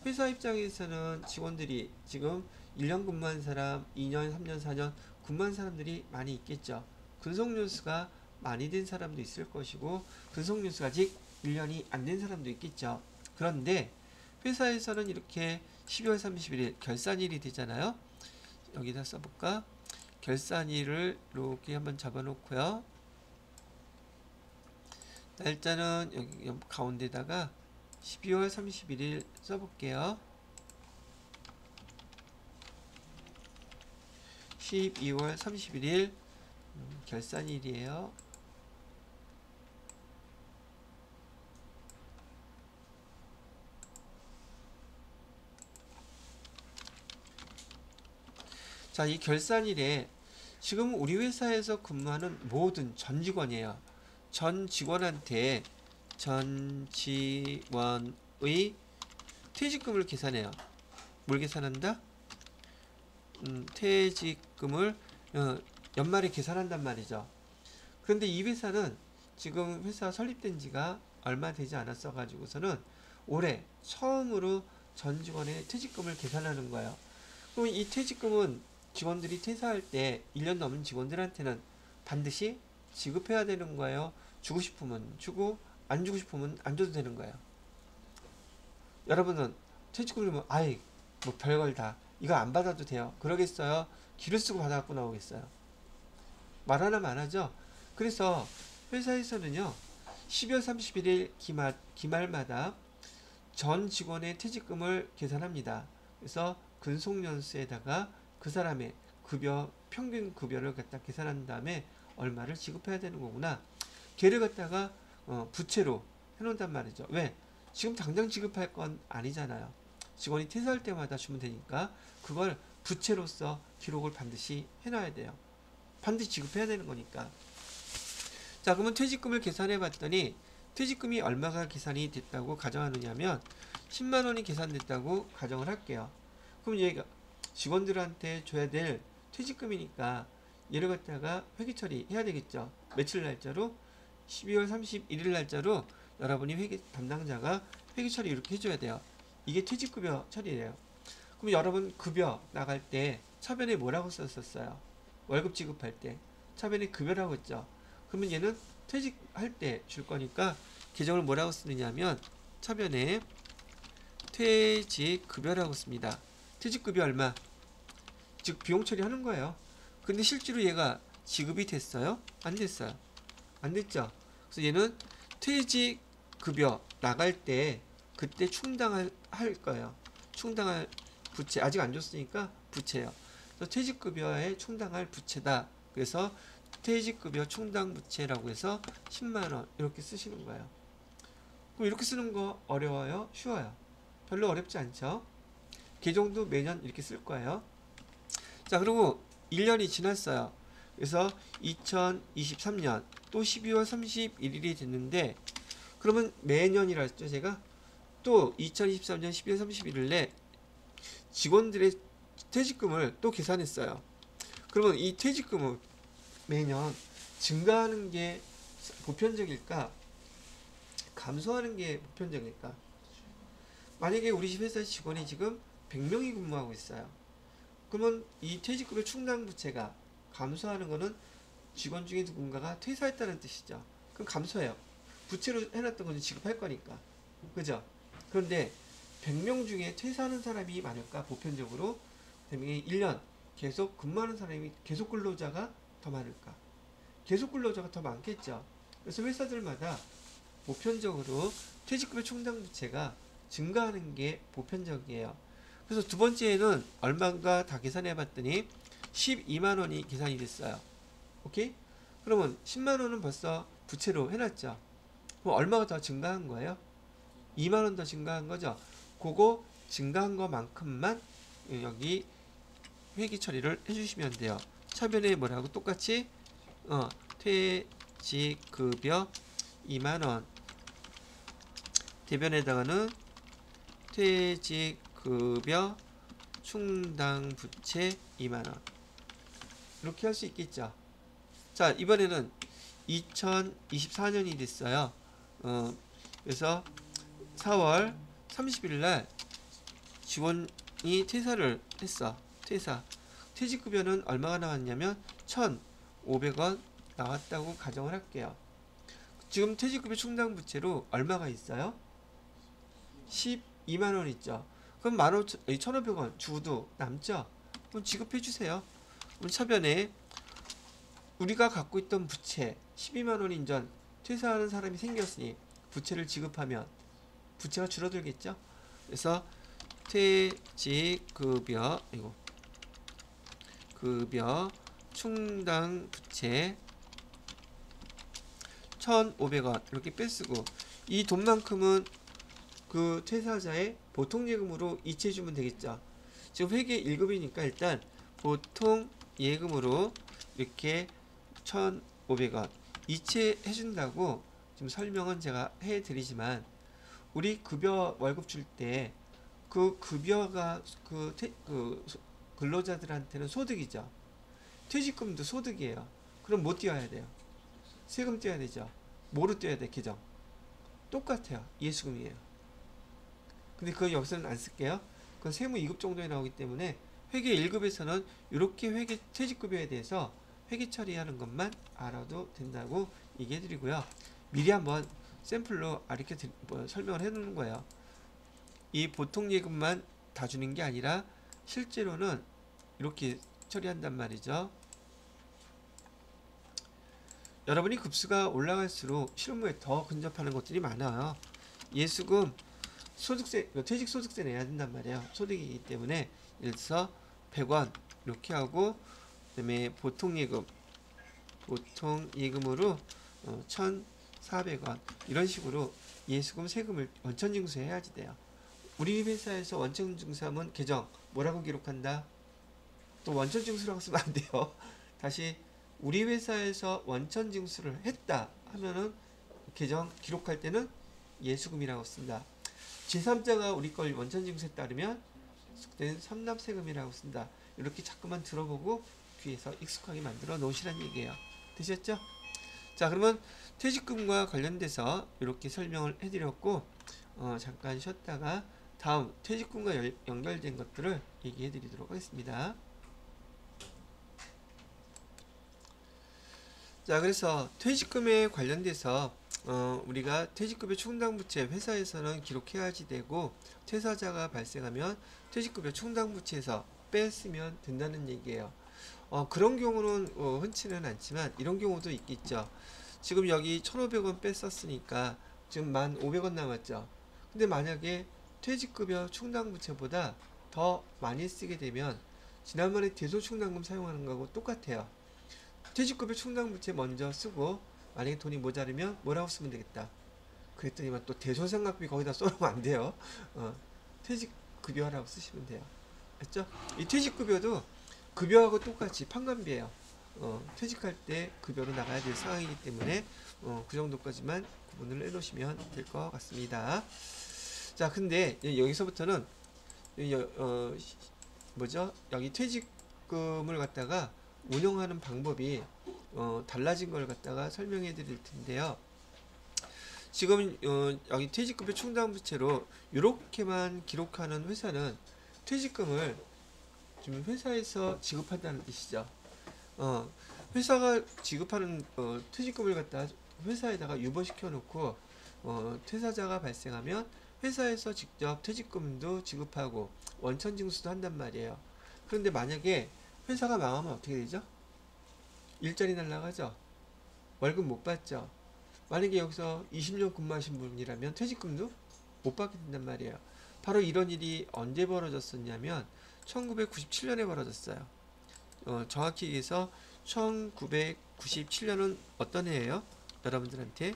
회사 입장에서는 직원들이 지금 1년 근무한 사람, 2년, 3년, 4년 근무한 사람들이 많이 있겠죠. 근속연수가 많이 된 사람도 있을 것이고 근속연수가 아직 1년이 안 된 사람도 있겠죠. 그런데 회사에서는 이렇게 12월 31일 결산일이 되잖아요. 여기다 써볼까? 결산일을 이렇게 한번 잡아놓고요. 날짜는 여기 가운데다가 12월 31일 써볼게요. 12월 31일 결산일이에요. 자, 이 결산일에 지금 우리 회사에서 근무하는 모든 전 직원이에요. 전 직원한테 전 직원의 퇴직금을 계산해요. 뭘 계산한다? 퇴직금을 연말에 계산한단 말이죠. 그런데 이 회사는 지금 회사 설립된 지가 얼마 되지 않았어 가지고서는 올해 처음으로 전 직원의 퇴직금을 계산하는 거예요. 그럼 이 퇴직금은 직원들이 퇴사할 때 1년 넘은 직원들한테는 반드시 지급해야 되는 거예요. 주고 싶으면 주고 안 주고 싶으면 안 줘도 되는 거예요. 여러분은 퇴직금이면 아이 뭐 별걸 다 이거 안 받아도 돼요. 그러겠어요? 기를 쓰고 받아갖고 나오겠어요? 말하나만 안 하죠? 그래서 회사에서는요 12월 31일 기말마다 전 직원의 퇴직금을 계산합니다. 그래서 근속연수에다가 그 사람의 급여 평균 급여를 갖다 계산한 다음에 얼마를 지급해야 되는 거구나. 걔를 갖다가 부채로 해놓는단 말이죠. 왜? 지금 당장 지급할 건 아니잖아요. 직원이 퇴사할 때마다 주면 되니까 그걸 부채로서 기록을 반드시 해놔야 돼요. 반드시 지급해야 되는 거니까. 자, 그러면 퇴직금을 계산해 봤더니 퇴직금이 얼마가 계산이 됐다고 가정하느냐면 10만 원이 계산됐다고 가정을 할게요. 그럼 얘가 직원들한테 줘야 될 퇴직금이니까 얘를 갖다가 회계 처리해야 되겠죠. 며칠 날짜로? 12월 31일 날짜로 여러분이 회계 담당자가 회계 처리 이렇게 해줘야 돼요. 이게 퇴직급여 처리예요. 그럼 여러분 급여 나갈 때 차변에 뭐라고 썼었어요? 월급 지급할 때 차변에 급여라고 했죠. 그러면 얘는 퇴직할 때 줄 거니까 계정을 뭐라고 쓰느냐면 차변에 퇴직급여라고 씁니다. 퇴직급여 얼마? 즉 비용 처리하는 거예요. 근데 실제로 얘가 지급이 됐어요? 안 됐어요? 안 됐죠? 그래서 얘는 퇴직급여 나갈 때 그때 충당할 거예요. 충당할 부채 아직 안 줬으니까 부채예요. 그래서 퇴직급여에 충당할 부채다. 그래서 퇴직급여 충당 부채라고 해서 10만원 이렇게 쓰시는 거예요. 그럼 이렇게 쓰는 거 어려워요? 쉬워요? 별로 어렵지 않죠? 계정도 매년 이렇게 쓸 거예요. 자, 그리고 1년이 지났어요. 그래서 2023년 또 12월 31일이 됐는데 그러면 매년이라 했죠 제가? 또 2023년 12월 31일에 직원들의 퇴직금을 또 계산했어요. 그러면 이 퇴직금은 매년 증가하는 게 보편적일까? 감소하는 게 보편적일까? 만약에 우리 집 회사 직원이 지금 100명이 근무하고 있어요. 그러면 이 퇴직급여 충당 부채가 감소하는 거는 직원 중에 누군가가 퇴사했다는 뜻이죠. 그럼 감소해요. 부채로 해놨던 건 지급할 거니까. 그죠? 그런데 100명 중에 퇴사하는 사람이 많을까? 보편적으로. 그다음에 1년 계속 근무하는 사람이 계속 근로자가 더 많을까? 계속 근로자가 더 많겠죠. 그래서 회사들마다 보편적으로 퇴직급여 충당 부채가 증가하는 게 보편적이에요. 그래서 두 번째에는 얼마인가 다 계산해 봤더니 12만 원이 계산이 됐어요. 오케이? 그러면 10만 원은 벌써 부채로 해놨죠. 그럼 얼마가 더 증가한 거예요? 2만 원 더 증가한 거죠. 그거 증가한 것만큼만 여기 회계 처리를 해주시면 돼요. 차변에 뭐라고 똑같이 퇴직급여 2만 원 대변에다가는 퇴직급여 충당부채 2만 원 이렇게 할 수 있겠죠. 자, 이번에는 2024년이 됐어요. 그래서 4월 30일 날 직원이 퇴사를 했어. 퇴직급여는 얼마가 나왔냐면 1,500원 나왔다고 가정을 할게요. 지금 퇴직급여 충당부채로 얼마가 있어요? 12만원 있죠. 그럼 1,500원 주도 남죠? 그럼 지급해주세요. 그럼 차변에 우리가 갖고 있던 부채 12만원 인전 퇴사하는 사람이 생겼으니 부채를 지급하면 부채가 줄어들겠죠? 그래서 퇴직급여 급여 충당 부채 1,500원 이렇게 빼쓰고 이 돈만큼은 그 퇴사자의 보통예금으로 이체해주면 되겠죠. 지금 회계 1급이니까 일단 보통 예금으로 이렇게 1,500원 이체해 준다고 지금 설명은 제가 해 드리지만, 우리 급여 월급 줄 때 그 급여가 근로자들한테는 소득이죠. 퇴직금도 소득이에요. 그럼 뭐 띄워야 돼요? 세금 띄워야 되죠. 뭐로 띄워야 돼? 계정. 똑같아요. 예수금이에요. 근데 그건 여기서는 안 쓸게요. 그건 세무 2급 정도에 나오기 때문에 회계 1급에서는 이렇게 회계 퇴직급여에 대해서 회계 처리하는 것만 알아도 된다고 얘기해 드리고요. 미리 한번 샘플로 설명을 해 놓는 거예요. 이 보통 예금만 다 주는 게 아니라 실제로는 이렇게 처리한단 말이죠. 여러분이 급수가 올라갈수록 실무에 더 근접하는 것들이 많아요. 예수금, 소득세, 퇴직소득세 내야 된단 말이에요. 소득이기 때문에 예를 들어서 100원 이렇게 하고, 그 다음에 보통예금으로 1,400원 이런 식으로 예수금 세금을 원천징수해야지 돼요. 우리 회사에서 원천징수하면 계정 뭐라고 기록한다? 또 원천징수라고 쓰면 안 돼요. 다시, 우리 회사에서 원천징수를 했다 하면은 계정 기록할 때는 예수금이라고 쓴다. 제3자가 우리 걸 원천징수에 따르면 그때는 삼납세금이라고 쓴다. 이렇게 자꾸만 들어보고 귀에서 익숙하게 만들어 놓으시란 얘기예요. 되셨죠? 자, 그러면 퇴직금과 관련돼서 이렇게 설명을 해드렸고, 잠깐 쉬었다가 다음 퇴직금과 연결된 것들을 얘기해 드리도록 하겠습니다. 자, 그래서 퇴직금에 관련돼서 우리가 퇴직급여 충당부채 회사에서는 기록해야지 되고, 퇴사자가 발생하면 퇴직급여 충당부채에서 뺐으면 된다는 얘기예요. 그런 경우는 흔치는 않지만 이런 경우도 있겠죠. 지금 여기 1,500원 뺐었으니까 지금 1,500원 남았죠. 근데 만약에 퇴직급여 충당부채보다 더 많이 쓰게 되면 지난번에 대소충당금 사용하는 거하고 똑같아요. 퇴직급여 충당부채 먼저 쓰고, 만약에 돈이 모자르면 뭐라고 쓰면 되겠다. 그랬더니만 또 대소생각비 거기다 써놓으면 안 돼요. 퇴직급여라고 쓰시면 돼요. 알죠? 이 퇴직급여도 급여하고 똑같이 판관비예요. 퇴직할 때 급여로 나가야 될 상황이기 때문에 그 정도까지만 구분을 해놓으시면 될 것 같습니다. 자, 근데 여기서부터는 여기 퇴직금을 갖다가 운영하는 방법이 달라진 걸 갖다가 설명해 드릴 텐데요. 지금 여기 퇴직급여 충당부채로 이렇게만 기록하는 회사는 퇴직금을 지금 회사에서 지급한다는 뜻이죠. 회사가 지급하는 퇴직금을 갖다 회사에다가 유보시켜 놓고 퇴사자가 발생하면 회사에서 직접 퇴직금도 지급하고 원천징수도 한단 말이에요. 그런데 만약에 회사가 망하면 어떻게 되죠? 일자리 날라가죠. 월급 못 받죠. 만약에 여기서 20년 근무하신 분이라면 퇴직금도 못 받게 된단 말이에요. 바로 이런 일이 언제 벌어졌었냐면 1997년에 벌어졌어요. 정확히 얘기해서 1997년은 어떤 해예요? 여러분들한테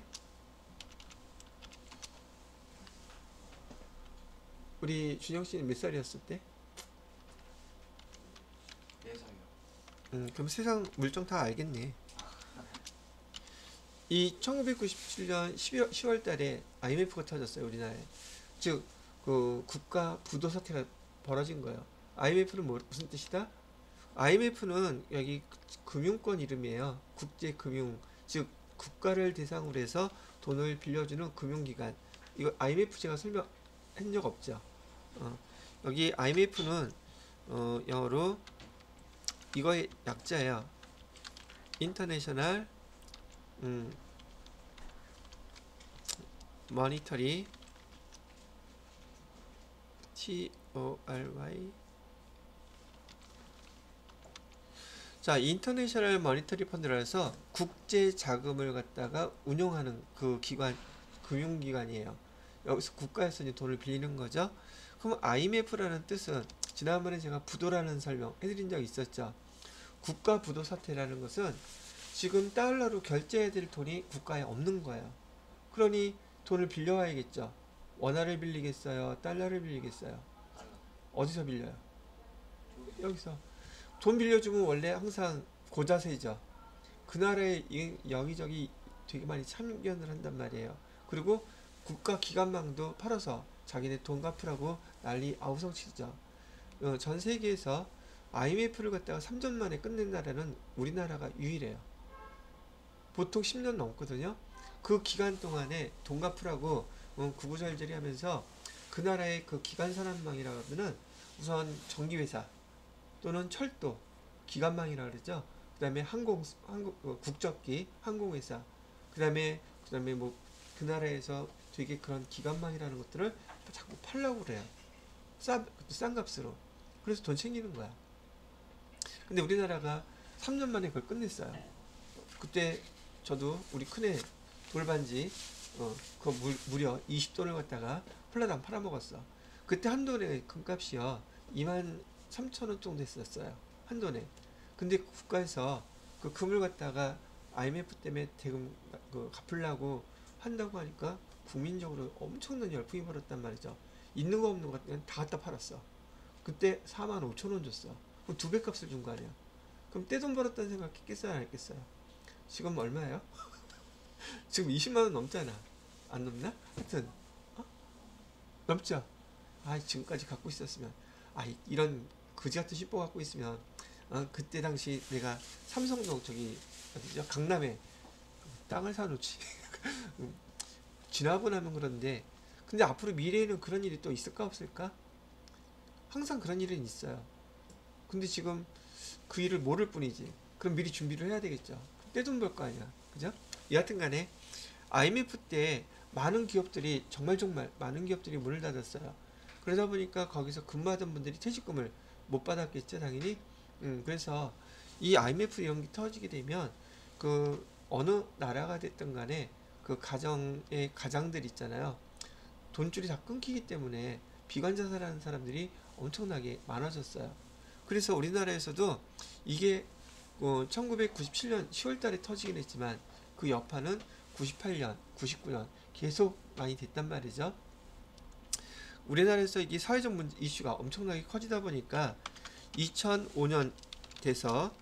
우리 준영씨는 몇 살이었을 때? 4살이요. 그럼 세상 물정 다 알겠네. 이 1997년 10월 달에 IMF가 터졌어요, 우리나라에. 즉, 그 국가 부도 사태가 벌어진 거예요. IMF는 무슨 뜻이다? IMF는 여기 금융권 이름이에요. 국제금융, 즉 국가를 대상으로 해서 돈을 빌려주는 금융기관. 이거 IMF 제가 설명한 적 없죠. 여기 IMF는 영어로 이거의 약자예요. 인터내셔널 모니터리 TORY. 자, 인터내셔널 모니터리 펀드라 해서 국제 자금을 갖다가 운용하는 그 기관, 금융기관이에요. 여기서 국가에서 이제 돈을 빌리는 거죠. 그럼 IMF라는 뜻은 지난번에 제가 부도라는 설명 해드린 적 있었죠. 국가 부도 사태라는 것은 지금 달러로 결제해야 될 돈이 국가에 없는 거예요. 그러니 돈을 빌려와야겠죠. 원화를 빌리겠어요? 달러를 빌리겠어요? 어디서 빌려요? 여기서. 돈 빌려주면 원래 항상 고자세죠. 그 나라에 여기저기 되게 많이 참견을 한단 말이에요. 그리고 국가 기관망도 팔아서 자기네 돈 갚으라고 난리 아우성치죠. 전 세계에서 IMF를 갖다가 3년 만에 끝낸 나라는 우리나라가 유일해요. 보통 10년 넘거든요. 그 기간 동안에 돈 갚으라고 구구절절히 하면서 그 나라의 그 기관산업망이라고 하면은 우선 전기회사 또는 철도 기관망이라고 그러죠. 그 다음에 국적기 항공회사, 그 다음에 뭐 그 나라에서 되게 그런 기관망이라는 것들을 자꾸 팔려고 그래요. 싼 값으로. 그래서 돈 챙기는 거야. 근데 우리나라가 3년 만에 그걸 끝냈어요. 그때 저도 우리 큰애 돌반지 그거 무려 20돈을 갖다가 홀라당 팔아먹었어. 그때 한 돈의 금값이요 23,000원 정도 했었어요. 한 돈에. 근데 국가에서 그 금을 갖다가 IMF 때문에 대금 갚으려고 한다고 하니까 국민적으로 엄청난 열풍이 벌었단 말이죠. 있는 거 없는 거 다 갖다 팔았어. 그때 45,000원 줬어. 그럼 2배 값을 준 거 아니야. 그럼 떼돈 벌었다는 생각 했겠어요, 안 했겠어요? 지금 얼마예요? 지금 20만원 넘잖아. 안 넘나? 하여튼 넘죠? 지금까지 갖고 있었으면 이런 그지 같은 슈퍼 갖고 있으면 그때 당시 내가 삼성동 저기 어디죠? 강남에 땅을 사놓지. 지나고 나면 그런데 근데 앞으로 미래에는 그런 일이 또 있을까 없을까? 항상 그런 일은 있어요. 근데 지금 그 일을 모를 뿐이지. 그럼 미리 준비를 해야 되겠죠. 떼돈 벌 거 아니야. 그죠? 여하튼 간에 IMF 때 많은 기업들이 정말 많은 기업들이 문을 닫았어요. 그러다 보니까 거기서 근무하던 분들이 퇴직금을 못 받았겠죠, 당연히. 그래서 이 IMF 이런 게 터지게 되면 그 어느 나라가 됐든 간에 그 가장들 있잖아요. 돈줄이 다 끊기기 때문에 비관자살하는 사람들이 엄청나게 많아졌어요. 그래서 우리나라에서도 이게 1997년 10월 달에 터지긴 했지만 그 여파는 98년, 99년 계속 많이 됐단 말이죠. 우리나라에서 이게 사회적 문제 이슈가 엄청나게 커지다 보니까 2005년 돼서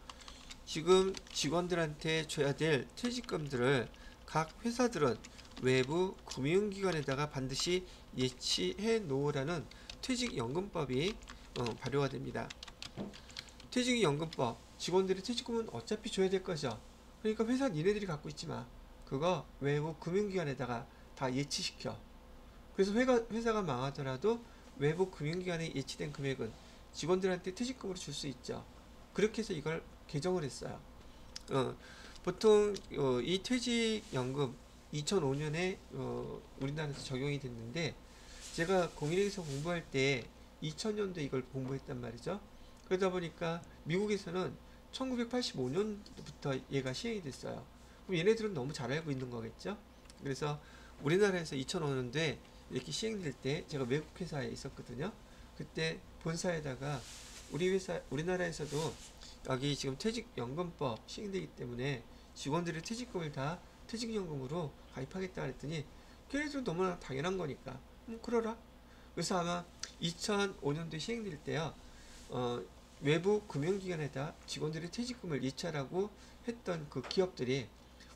지금 직원들한테 줘야 될 퇴직금들을 각 회사들은 외부 금융기관에다가 반드시 예치해 놓으라는 퇴직연금법이 발효가 됩니다. 퇴직연금법, 직원들이 퇴직금은 어차피 줘야 될 거죠. 그러니까 회사 니네들이 갖고 있지 마. 그거 외부 금융기관에다가 다 예치시켜. 그래서 회사가 망하더라도 외부 금융기관에 예치된 금액은 직원들한테 퇴직금으로 줄 수 있죠. 그렇게 해서 이걸 개정을 했어요. 보통 이 퇴직연금 2005년에 우리나라에서 적용이 됐는데 제가 공인에서 공부할 때 2000년도에 이걸 공부했단 말이죠. 그러다 보니까 미국에서는 1985년부터 얘가 시행이 됐어요. 그럼 얘네들은 너무 잘 알고 있는 거겠죠. 그래서 우리나라에서 2005년도에 이렇게 시행될 때 제가 외국 회사에 있었거든요. 그때 본사에다가 우리나라에서도 여기 지금 퇴직연금법 시행되기 때문에 직원들의 퇴직금을 다 퇴직연금으로 가입하겠다 그랬더니 걔네들은 너무나 당연한 거니까 그러라. 그래서 아마 2005년도에 시행될 때요. 외부 금융기관에다 직원들의 퇴직금을 예치하라고 했던 그 기업들이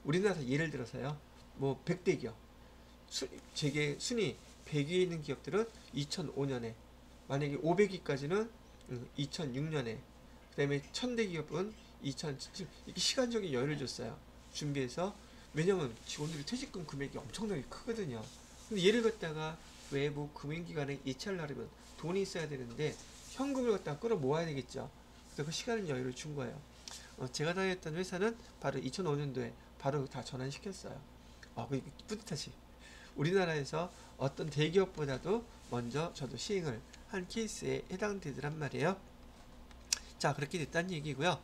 우리나라 예를 들어서요. 뭐 100대 기업. 제게 순위 100위에 있는 기업들은 2005년에 만약에 500위까지는 2006년에 그 다음에 1000대 기업은 2007 이렇게 시간적인 여유를 줬어요. 준비해서 왜냐면 직원들이 퇴직금 금액이 엄청나게 크거든요. 근데 얘를 갖다가 외부 금융기관에 예치하려면 돈이 있어야 되는데 현금을 갖다가 끌어 모아야 되겠죠. 그래서 그 시간은 여유를 준 거예요. 제가 다녔던 회사는 바로 2005년도에 바로 다 전환시켰어요. 뿌듯하지. 우리나라에서 어떤 대기업보다도 먼저 저도 시행을 한 케이스에 해당되더란 말이에요. 자, 그렇게 됐다는 얘기고요.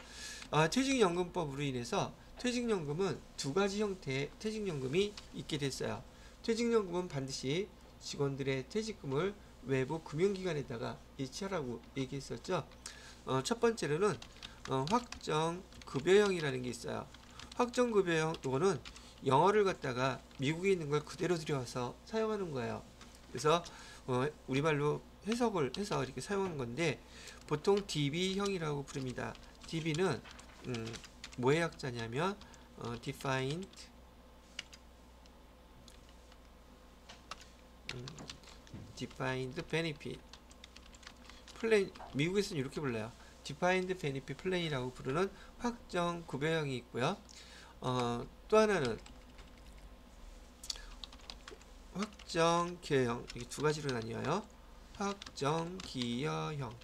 퇴직연금법으로 인해서 퇴직연금은 두 가지 형태의 퇴직연금이 있게 됐어요. 퇴직연금은 반드시 직원들의 퇴직금을 외부 금융기관에다가 예치하라고 얘기했었죠. 첫 번째로는 확정급여형이라는 게 있어요. 확정급여형 이거는 영어를 갖다가 미국에 있는 걸 그대로 들여와서 사용하는 거예요. 그래서 우리말로 해석을 해서 이렇게 사용한 건데 보통 DB형이라고 부릅니다. DB는 뭐의 약자냐면 defined defined benefit 플랜, 미국에서는 이렇게 불러요. defined benefit plan이라고 부르는 확정 급여형이 있고요. 또 하나는 확정 기여형, 이게 두 가지로 나뉘어요. 확정 기여형.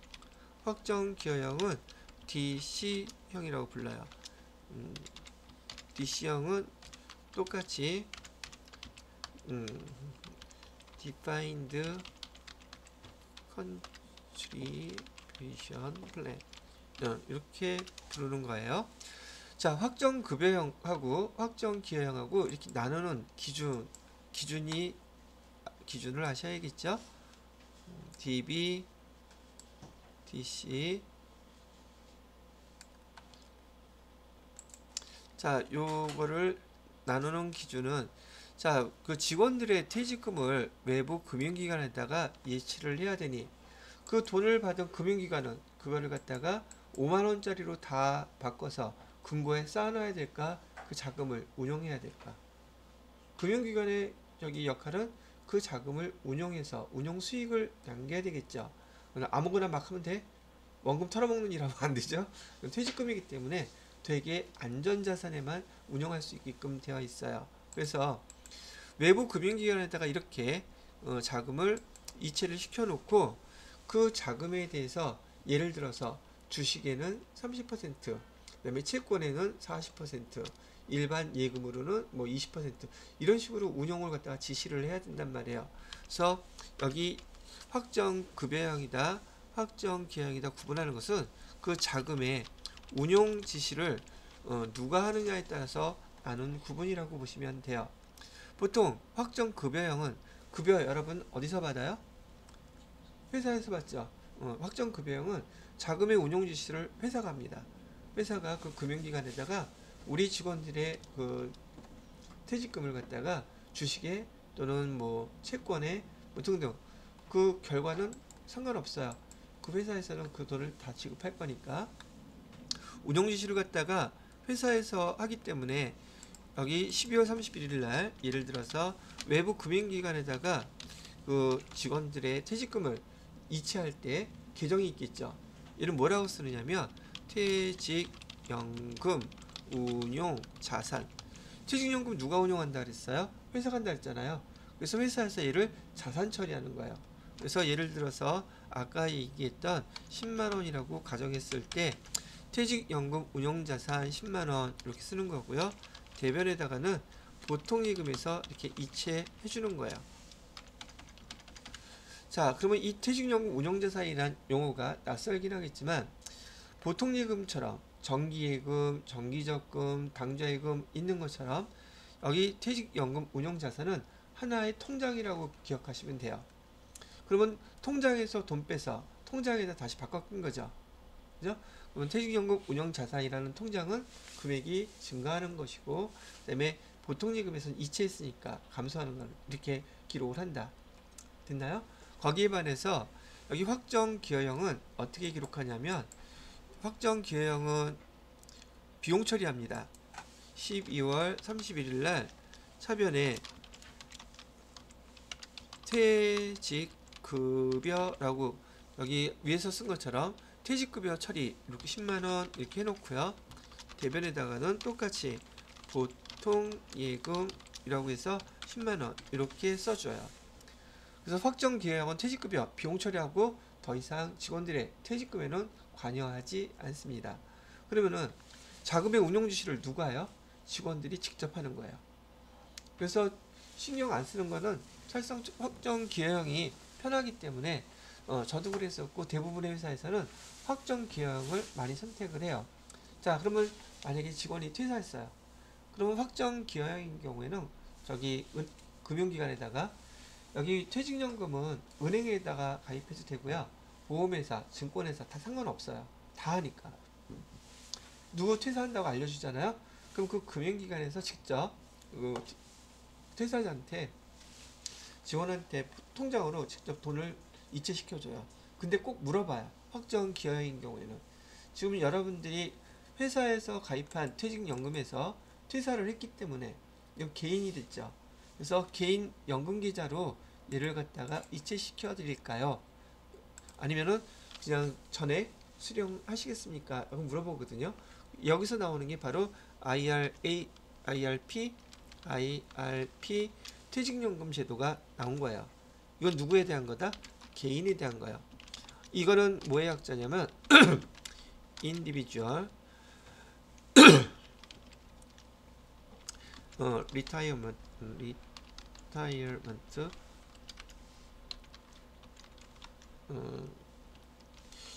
확정 기여형은 DC형이라고 불러요. DC형은 똑같이 defined contribution plan 이렇게 부르는 거예요. 자, 확정 급여형하고 확정 기여형하고 이렇게 나누는 기준을 아셔야겠죠? DB, DC. 자, 요거를 나누는 기준은 자, 그 직원들의 퇴직금을 외부 금융기관에다가 예치를 해야 되니 그 돈을 받은 금융기관은 그거를 갖다가 5만원짜리로 다 바꿔서 금고에 쌓아놔야 될까? 그 자금을 운용해야 될까? 금융기관의 저기 역할은 그 자금을 운용해서 운용 수익을 남겨야 되겠죠. 아무거나 막 하면 돼? 원금 털어먹는 일 하면 안 되죠? 퇴직금이기 때문에 되게 안전자산에만 운용할 수 있게끔 되어 있어요. 그래서 외부 금융기관에다가 이렇게 자금을 이체를 시켜놓고 그 자금에 대해서 예를 들어서 주식에는 30%, 그 다음에 채권에는 40%, 일반 예금으로는 뭐 20% 이런 식으로 운용을 갖다가 지시를 해야 된단 말이에요. 그래서 여기 확정 급여형이다, 확정 기여형이다 구분하는 것은 그 자금의 운용 지시를 누가 하느냐에 따라서 나눈 구분이라고 보시면 돼요. 보통 확정 급여형은 급여 여러분 어디서 받아요? 회사에서 받죠. 확정 급여형은 자금의 운용 지시를 회사가 합니다. 회사가 그 금융기관에다가 우리 직원들의 그 퇴직금을 갖다가 주식에 또는 뭐 채권에 뭐 등등 그 결과는 상관없어요. 그 회사에서는 그 돈을 다 지급할 거니까 운용 지시를 갖다가 회사에서 하기 때문에 여기 12월 31일 날 예를 들어서 외부 금융기관에다가 그 직원들의 퇴직금을 이체할 때 계정이 있겠죠. 이를 뭐라고 쓰느냐면 퇴직연금 운용 자산. 퇴직연금 누가 운용한다 그랬어요? 회사가 한다 그랬잖아요. 그래서 회사에서 얘를 자산 처리하는 거예요. 그래서 예를 들어서 아까 얘기했던 10만원이라고 가정했을 때 퇴직연금 운용자산 10만원 이렇게 쓰는 거고요. 대변에다가는 보통예금에서 이렇게 이체해 주는 거예요. 자, 그러면 이 퇴직연금 운용자산이란 용어가 낯설긴 하겠지만 보통예금처럼 정기예금, 정기적금, 당좌예금 있는 것처럼 여기 퇴직연금 운용자산은 하나의 통장이라고 기억하시면 돼요. 그러면 통장에서 돈 빼서 통장에다 다시 바꿔 낀 거죠. 그죠? 그러면 퇴직연금 운용자산이라는 통장은 금액이 증가하는 것이고, 그 다음에 보통예금에서는 이체했으니까 감소하는 걸 이렇게 기록을 한다. 됐나요? 거기에 반해서 여기 확정기여형은 어떻게 기록하냐면 확정기여형은 비용 처리합니다. 12월 31일 날 차변에 퇴직급여라고 여기 위에서 쓴 것처럼 퇴직급여 처리 이렇게 10만원 이렇게 해놓고요. 대변에다가는 똑같이 보통예금이라고 해서 10만원 이렇게 써줘요. 그래서 확정기여형은 퇴직급여 비용 처리하고 더 이상 직원들의 퇴직금에는 관여하지 않습니다. 그러면은 자금의 운용 지시를 누가 해요? 직원들이 직접 하는 거예요. 그래서 신경 안 쓰는 거는 사실상 확정기여형이 편하기 때문에 저도 그랬었고 대부분의 회사에서는 확정기여형을 많이 선택을 해요. 자, 그러면 만약에 직원이 퇴사했어요. 그러면 확정기여형인 경우에는 저기 금융기관에다가 여기 퇴직연금은 은행에다가 가입해도 되고요. 보험회사, 증권회사 다 상관없어요. 다 하니까. 누구 퇴사한다고 알려주잖아요. 그럼 그 금융기관에서 직접 그 퇴사자한테 직원한테 통장으로 직접 돈을 이체시켜줘요. 근데 꼭 물어봐요. 확정 기여인 경우에는. 지금 여러분들이 회사에서 가입한 퇴직연금에서 퇴사를 했기 때문에 이거 개인이 됐죠. 그래서 개인 연금 계좌로 얘를 갖다가 이체시켜 드릴까요? 아니면은 그냥 전액 수령하시겠습니까? 라고 물어보거든요. 여기서 나오는 게 바로 IRP 퇴직연금 제도가 나온 거예요. 이건 누구에 대한 거다? 개인에 대한 거예요. 이거는 뭐의 약자냐면 individual retirement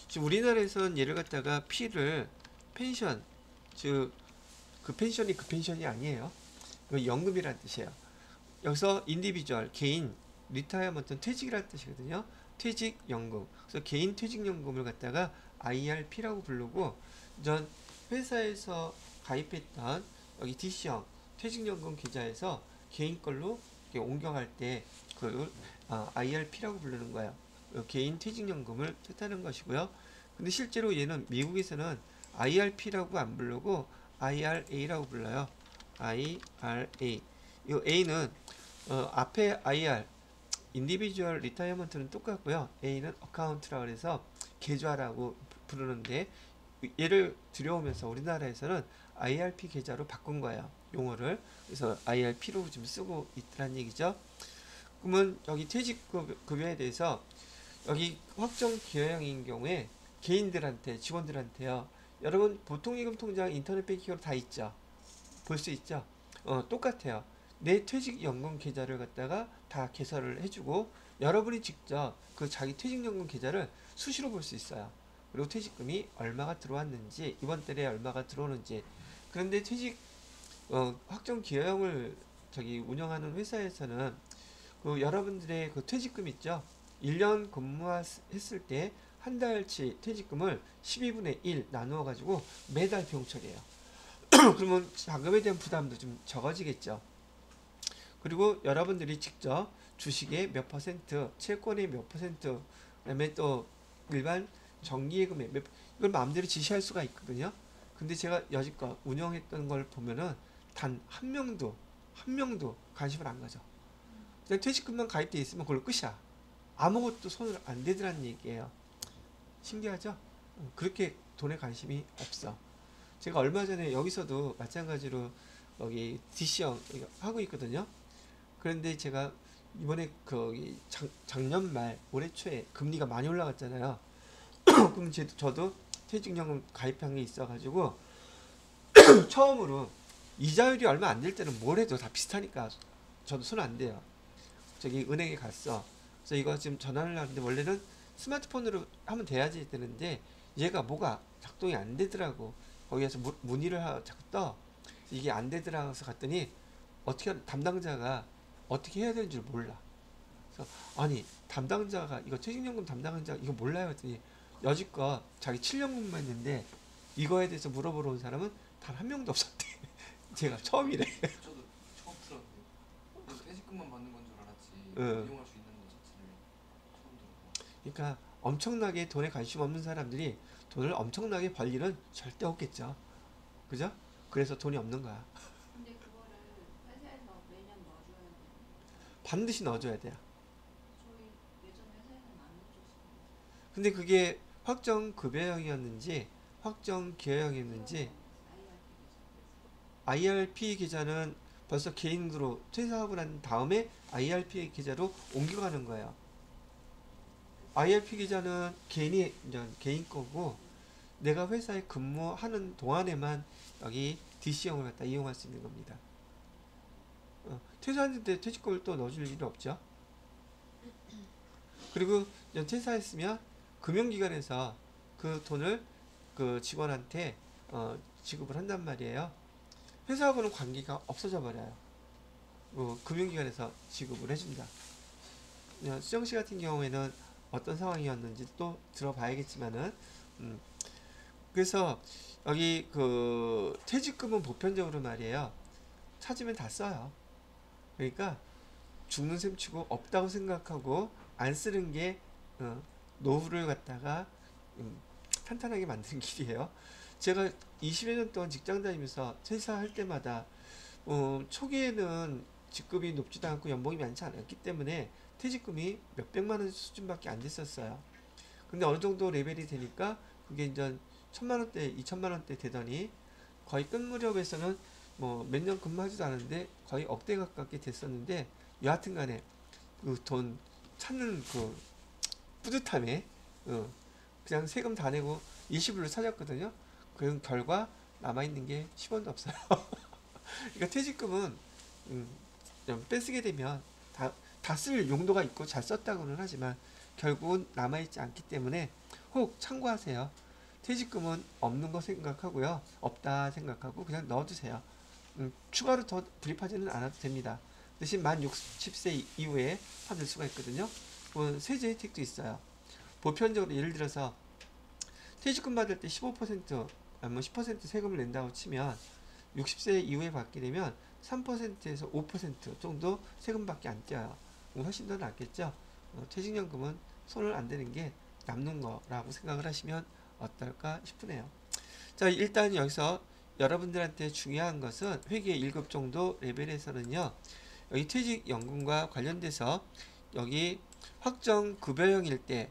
지금 우리나라에서는 얘를 갖다가 P를 펜션, 즉 그 펜션이 그 펜션이 아니에요. 그 연금이라는 뜻이에요. 여기서 인디비주얼 개인 리타이어먼트는 퇴직이라는 뜻이거든요. 퇴직연금. 그래서 개인 퇴직연금을 갖다가 IRP라고 부르고, 전 회사에서 가입했던 여기 DC형 퇴직연금 계좌에서 개인 걸로 이렇게 옮겨갈 때 그걸 IRP라고 부르는 거예요. 개인 퇴직연금을 뜻하는 것이고요. 근데 실제로 얘는 미국에서는 IRP라고 안 부르고 IRA라고 불러요. IRA. 이 A는 앞에 IR 인디비주얼 리타이어먼트는 똑같고요. A는 어카운트라고 해서 계좌라고 부르는데, 얘를 들여오면서 우리나라에서는 IRP 계좌로 바꾼 거예요. 용어를. 그래서 IRP로 좀 쓰고 있다는 얘기죠. 그러면 여기 퇴직급여에 대해서 여기 확정 기여형인 경우에 개인들한테, 직원들한테요. 여러분 보통예금 통장 인터넷 뱅킹으로 다 있죠. 볼 수 있죠. 똑같아요. 내 퇴직연금 계좌를 갖다가 다 개설을 해주고 여러분이 직접 그 자기 퇴직연금 계좌를 수시로 볼 수 있어요. 그리고 퇴직금이 얼마가 들어왔는지, 이번 달에 얼마가 들어오는지. 그런데 퇴직 확정 기여형을 운영하는 회사에서는 그 여러분들의 그 퇴직금 있죠. 1년 근무했을 때 한 달치 퇴직금을 12분의 1 나누어 가지고 매달 비용 처리해요. 그러면 자금에 대한 부담도 좀 적어지겠죠. 그리고 여러분들이 직접 주식의 몇 퍼센트, 채권의 몇 퍼센트, 그다음에 또 일반 정기예금의 이걸 마음대로 지시할 수가 있거든요. 근데 제가 여지껏 운영했던 걸 보면은 단 한 명도 관심을 안 가져. 그냥 퇴직금만 가입돼 있으면 그걸로 끝이야. 아무것도 손을 안 대더라는 얘기예요. 신기하죠? 그렇게 돈에 관심이 없어. 제가 얼마 전에 여기서도 마찬가지로 여기 DC형 하고 있거든요. 그런데 제가 이번에 작년 말 올해 초에 금리가 많이 올라갔잖아요. 그럼 저도 퇴직연금 가입한 게 있어가지고 처음으로 이자율이 얼마 안 될 때는 뭘 해도 다 비슷하니까 저도 손 안 대요. 저기 은행에 갔어. 그래서 이거 지금 전화를 하는데 원래는 스마트폰으로 하면 돼야지 되는데 얘가 뭐가 작동이 안 되더라고. 거기에서 문의를 자꾸 떠. 이게 안 되더라고 해서 갔더니 담당자가 어떻게 해야 되는지 몰라. 그래서 아니 담당자가 이거 퇴직연금 담당자 이거 몰라요 했더니 여지껏 자기 7년금만 했는데 이거에 대해서 물어보러 온 사람은 단 한 명도 없었대. 제가 처음이래. 저도 처음 들었는데 그래서 퇴직금만 받는 건 줄 알았지. 응. 이용할 수 있는 거 자체를 처음 들어봐. 그러니까 엄청나게 돈에 관심 없는 사람들이 돈을 엄청나게 벌 일은 절대 없겠죠. 그죠? 그래서 돈이 없는 거야. 근데 그거를 회사에서 매년 넣어줘야 돼요. 반드시 넣어줘야 돼요. 저희 예전 회사에서는 안 넣어줬어요. 근데 그게 확정 급여형이었는지 확정 기여형이었는지 IRP 계좌는 벌써 개인으로 퇴사하고 난 다음에 IRP 계좌로 옮겨가는 거예요. IRP 계좌는 개인 거고 내가 회사에 근무하는 동안에만 여기 DC형을 갖다 이용할 수 있는 겁니다. 퇴사했는데 퇴직금을 또 넣어줄 일은 없죠. 그리고 퇴사했으면 금융기관에서 그 돈을 그 직원한테 지급을 한단 말이에요. 회사하고는 관계가 없어져 버려요. 금융기관에서 지급을 해준다. 수정씨 같은 경우에는 어떤 상황이었는지 또 들어봐야겠지만은 그래서 여기 그 퇴직금은 보편적으로 말이에요. 찾으면 다 써요. 그러니까 죽는 셈 치고 없다고 생각하고 안 쓰는 게 노후를 갖다가 탄탄하게 만드는 길이에요. 제가 20여 년 동안 직장 다니면서 퇴사할 때마다 초기에는 직급이 높지도 않고 연봉이 많지 않았기 때문에 퇴직금이 몇백만 원 수준밖에 안 됐었어요. 근데 어느 정도 레벨이 되니까 그게 이제 1,000만 원대, 2,000만 원대 되더니 거의 끝 무렵에서는 뭐 몇 년 근무하지도 않은데 거의 억대 가깝게 됐었는데, 여하튼 간에 그 돈 찾는 그 뿌듯함에 그냥 세금 다 내고 일시불로 찾았거든요. 그 결과 남아있는 게 10원도 없어요. 그러니까 퇴직금은 좀 뺏쓰게 되면 다 쓸 용도가 있고 잘 썼다고는 하지만 결국은 남아있지 않기 때문에 혹 참고하세요. 퇴직금은 없는 거 생각하고요. 없다 생각하고 그냥 넣어두세요. 추가로 더 불입하지는 않아도 됩니다. 대신 만 60세 이후에 받을 수가 있거든요. 세제 혜택도 있어요. 보편적으로 예를 들어서 퇴직금 받을 때 15% 아니면 10% 세금을 낸다고 치면 60세 이후에 받게 되면 3%에서 5% 정도 세금밖에 안 떼어요. 훨씬 더 낫겠죠. 퇴직연금은 손을 안 대는 게 남는 거라고 생각을 하시면 어떨까 싶으네요. 자, 일단 여기서 여러분들한테 중요한 것은 회계 1급 정도 레벨에서는요, 여기 퇴직연금과 관련돼서 여기 확정급여형일 때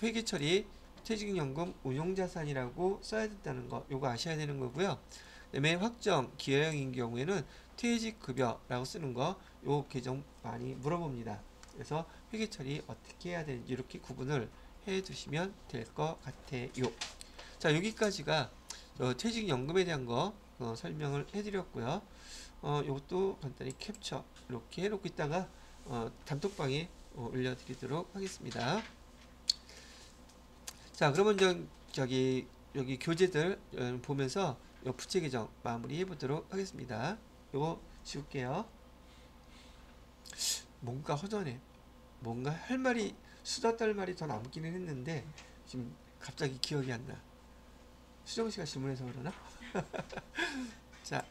회계처리 퇴직연금 운용자산이라고 써야 된다는 거, 요거 아셔야 되는 거고요. 그다음에 확정 기여형인 경우에는 퇴직급여라고 쓰는 거, 요 개정 많이 물어봅니다. 그래서 회계처리 어떻게 해야 되는지 이렇게 구분을 해 두시면 될 것 같아요. 자, 여기까지가 퇴직연금에 대한 거 설명을 해드렸고요. 이것도 간단히 캡처 이렇게 해놓고 있다가 단톡방에 올려드리도록 하겠습니다. 자, 그러면 여기 교재들 보면서 요 부채 계정 마무리해 보도록 하겠습니다. 요거 지울게요. 뭔가 허전해. 뭔가 할 말이 수다 떨 말이 더 남기는 했는데 지금 갑자기 기억이 안 나. 수정씨가 질문해서 그러나? 자,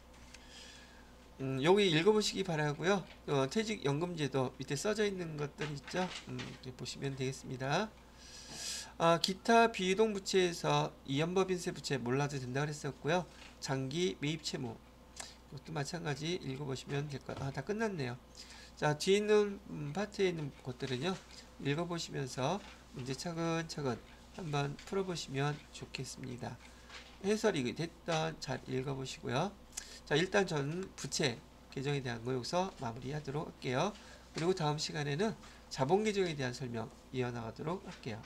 여기 읽어보시기 바라고요. 퇴직연금제도 밑에 써져 있는 것들 있죠? 보시면 되겠습니다. 기타 비이동 부채에서 이연법인세 부채 몰라도 된다 그랬었고요. 장기 매입 채무, 이것도 마찬가지 읽어보시면 될 것. 다 끝났네요. 자, 뒤에 있는 파트에 있는 것들은요, 읽어보시면서 문제 차근차근 한번 풀어보시면 좋겠습니다. 해설이 됐던 잘 읽어보시고요. 자, 일단 저는 부채 계정에 대한 거 여기서 마무리하도록 할게요. 그리고 다음 시간에는 자본 계정에 대한 설명 이어나가도록 할게요.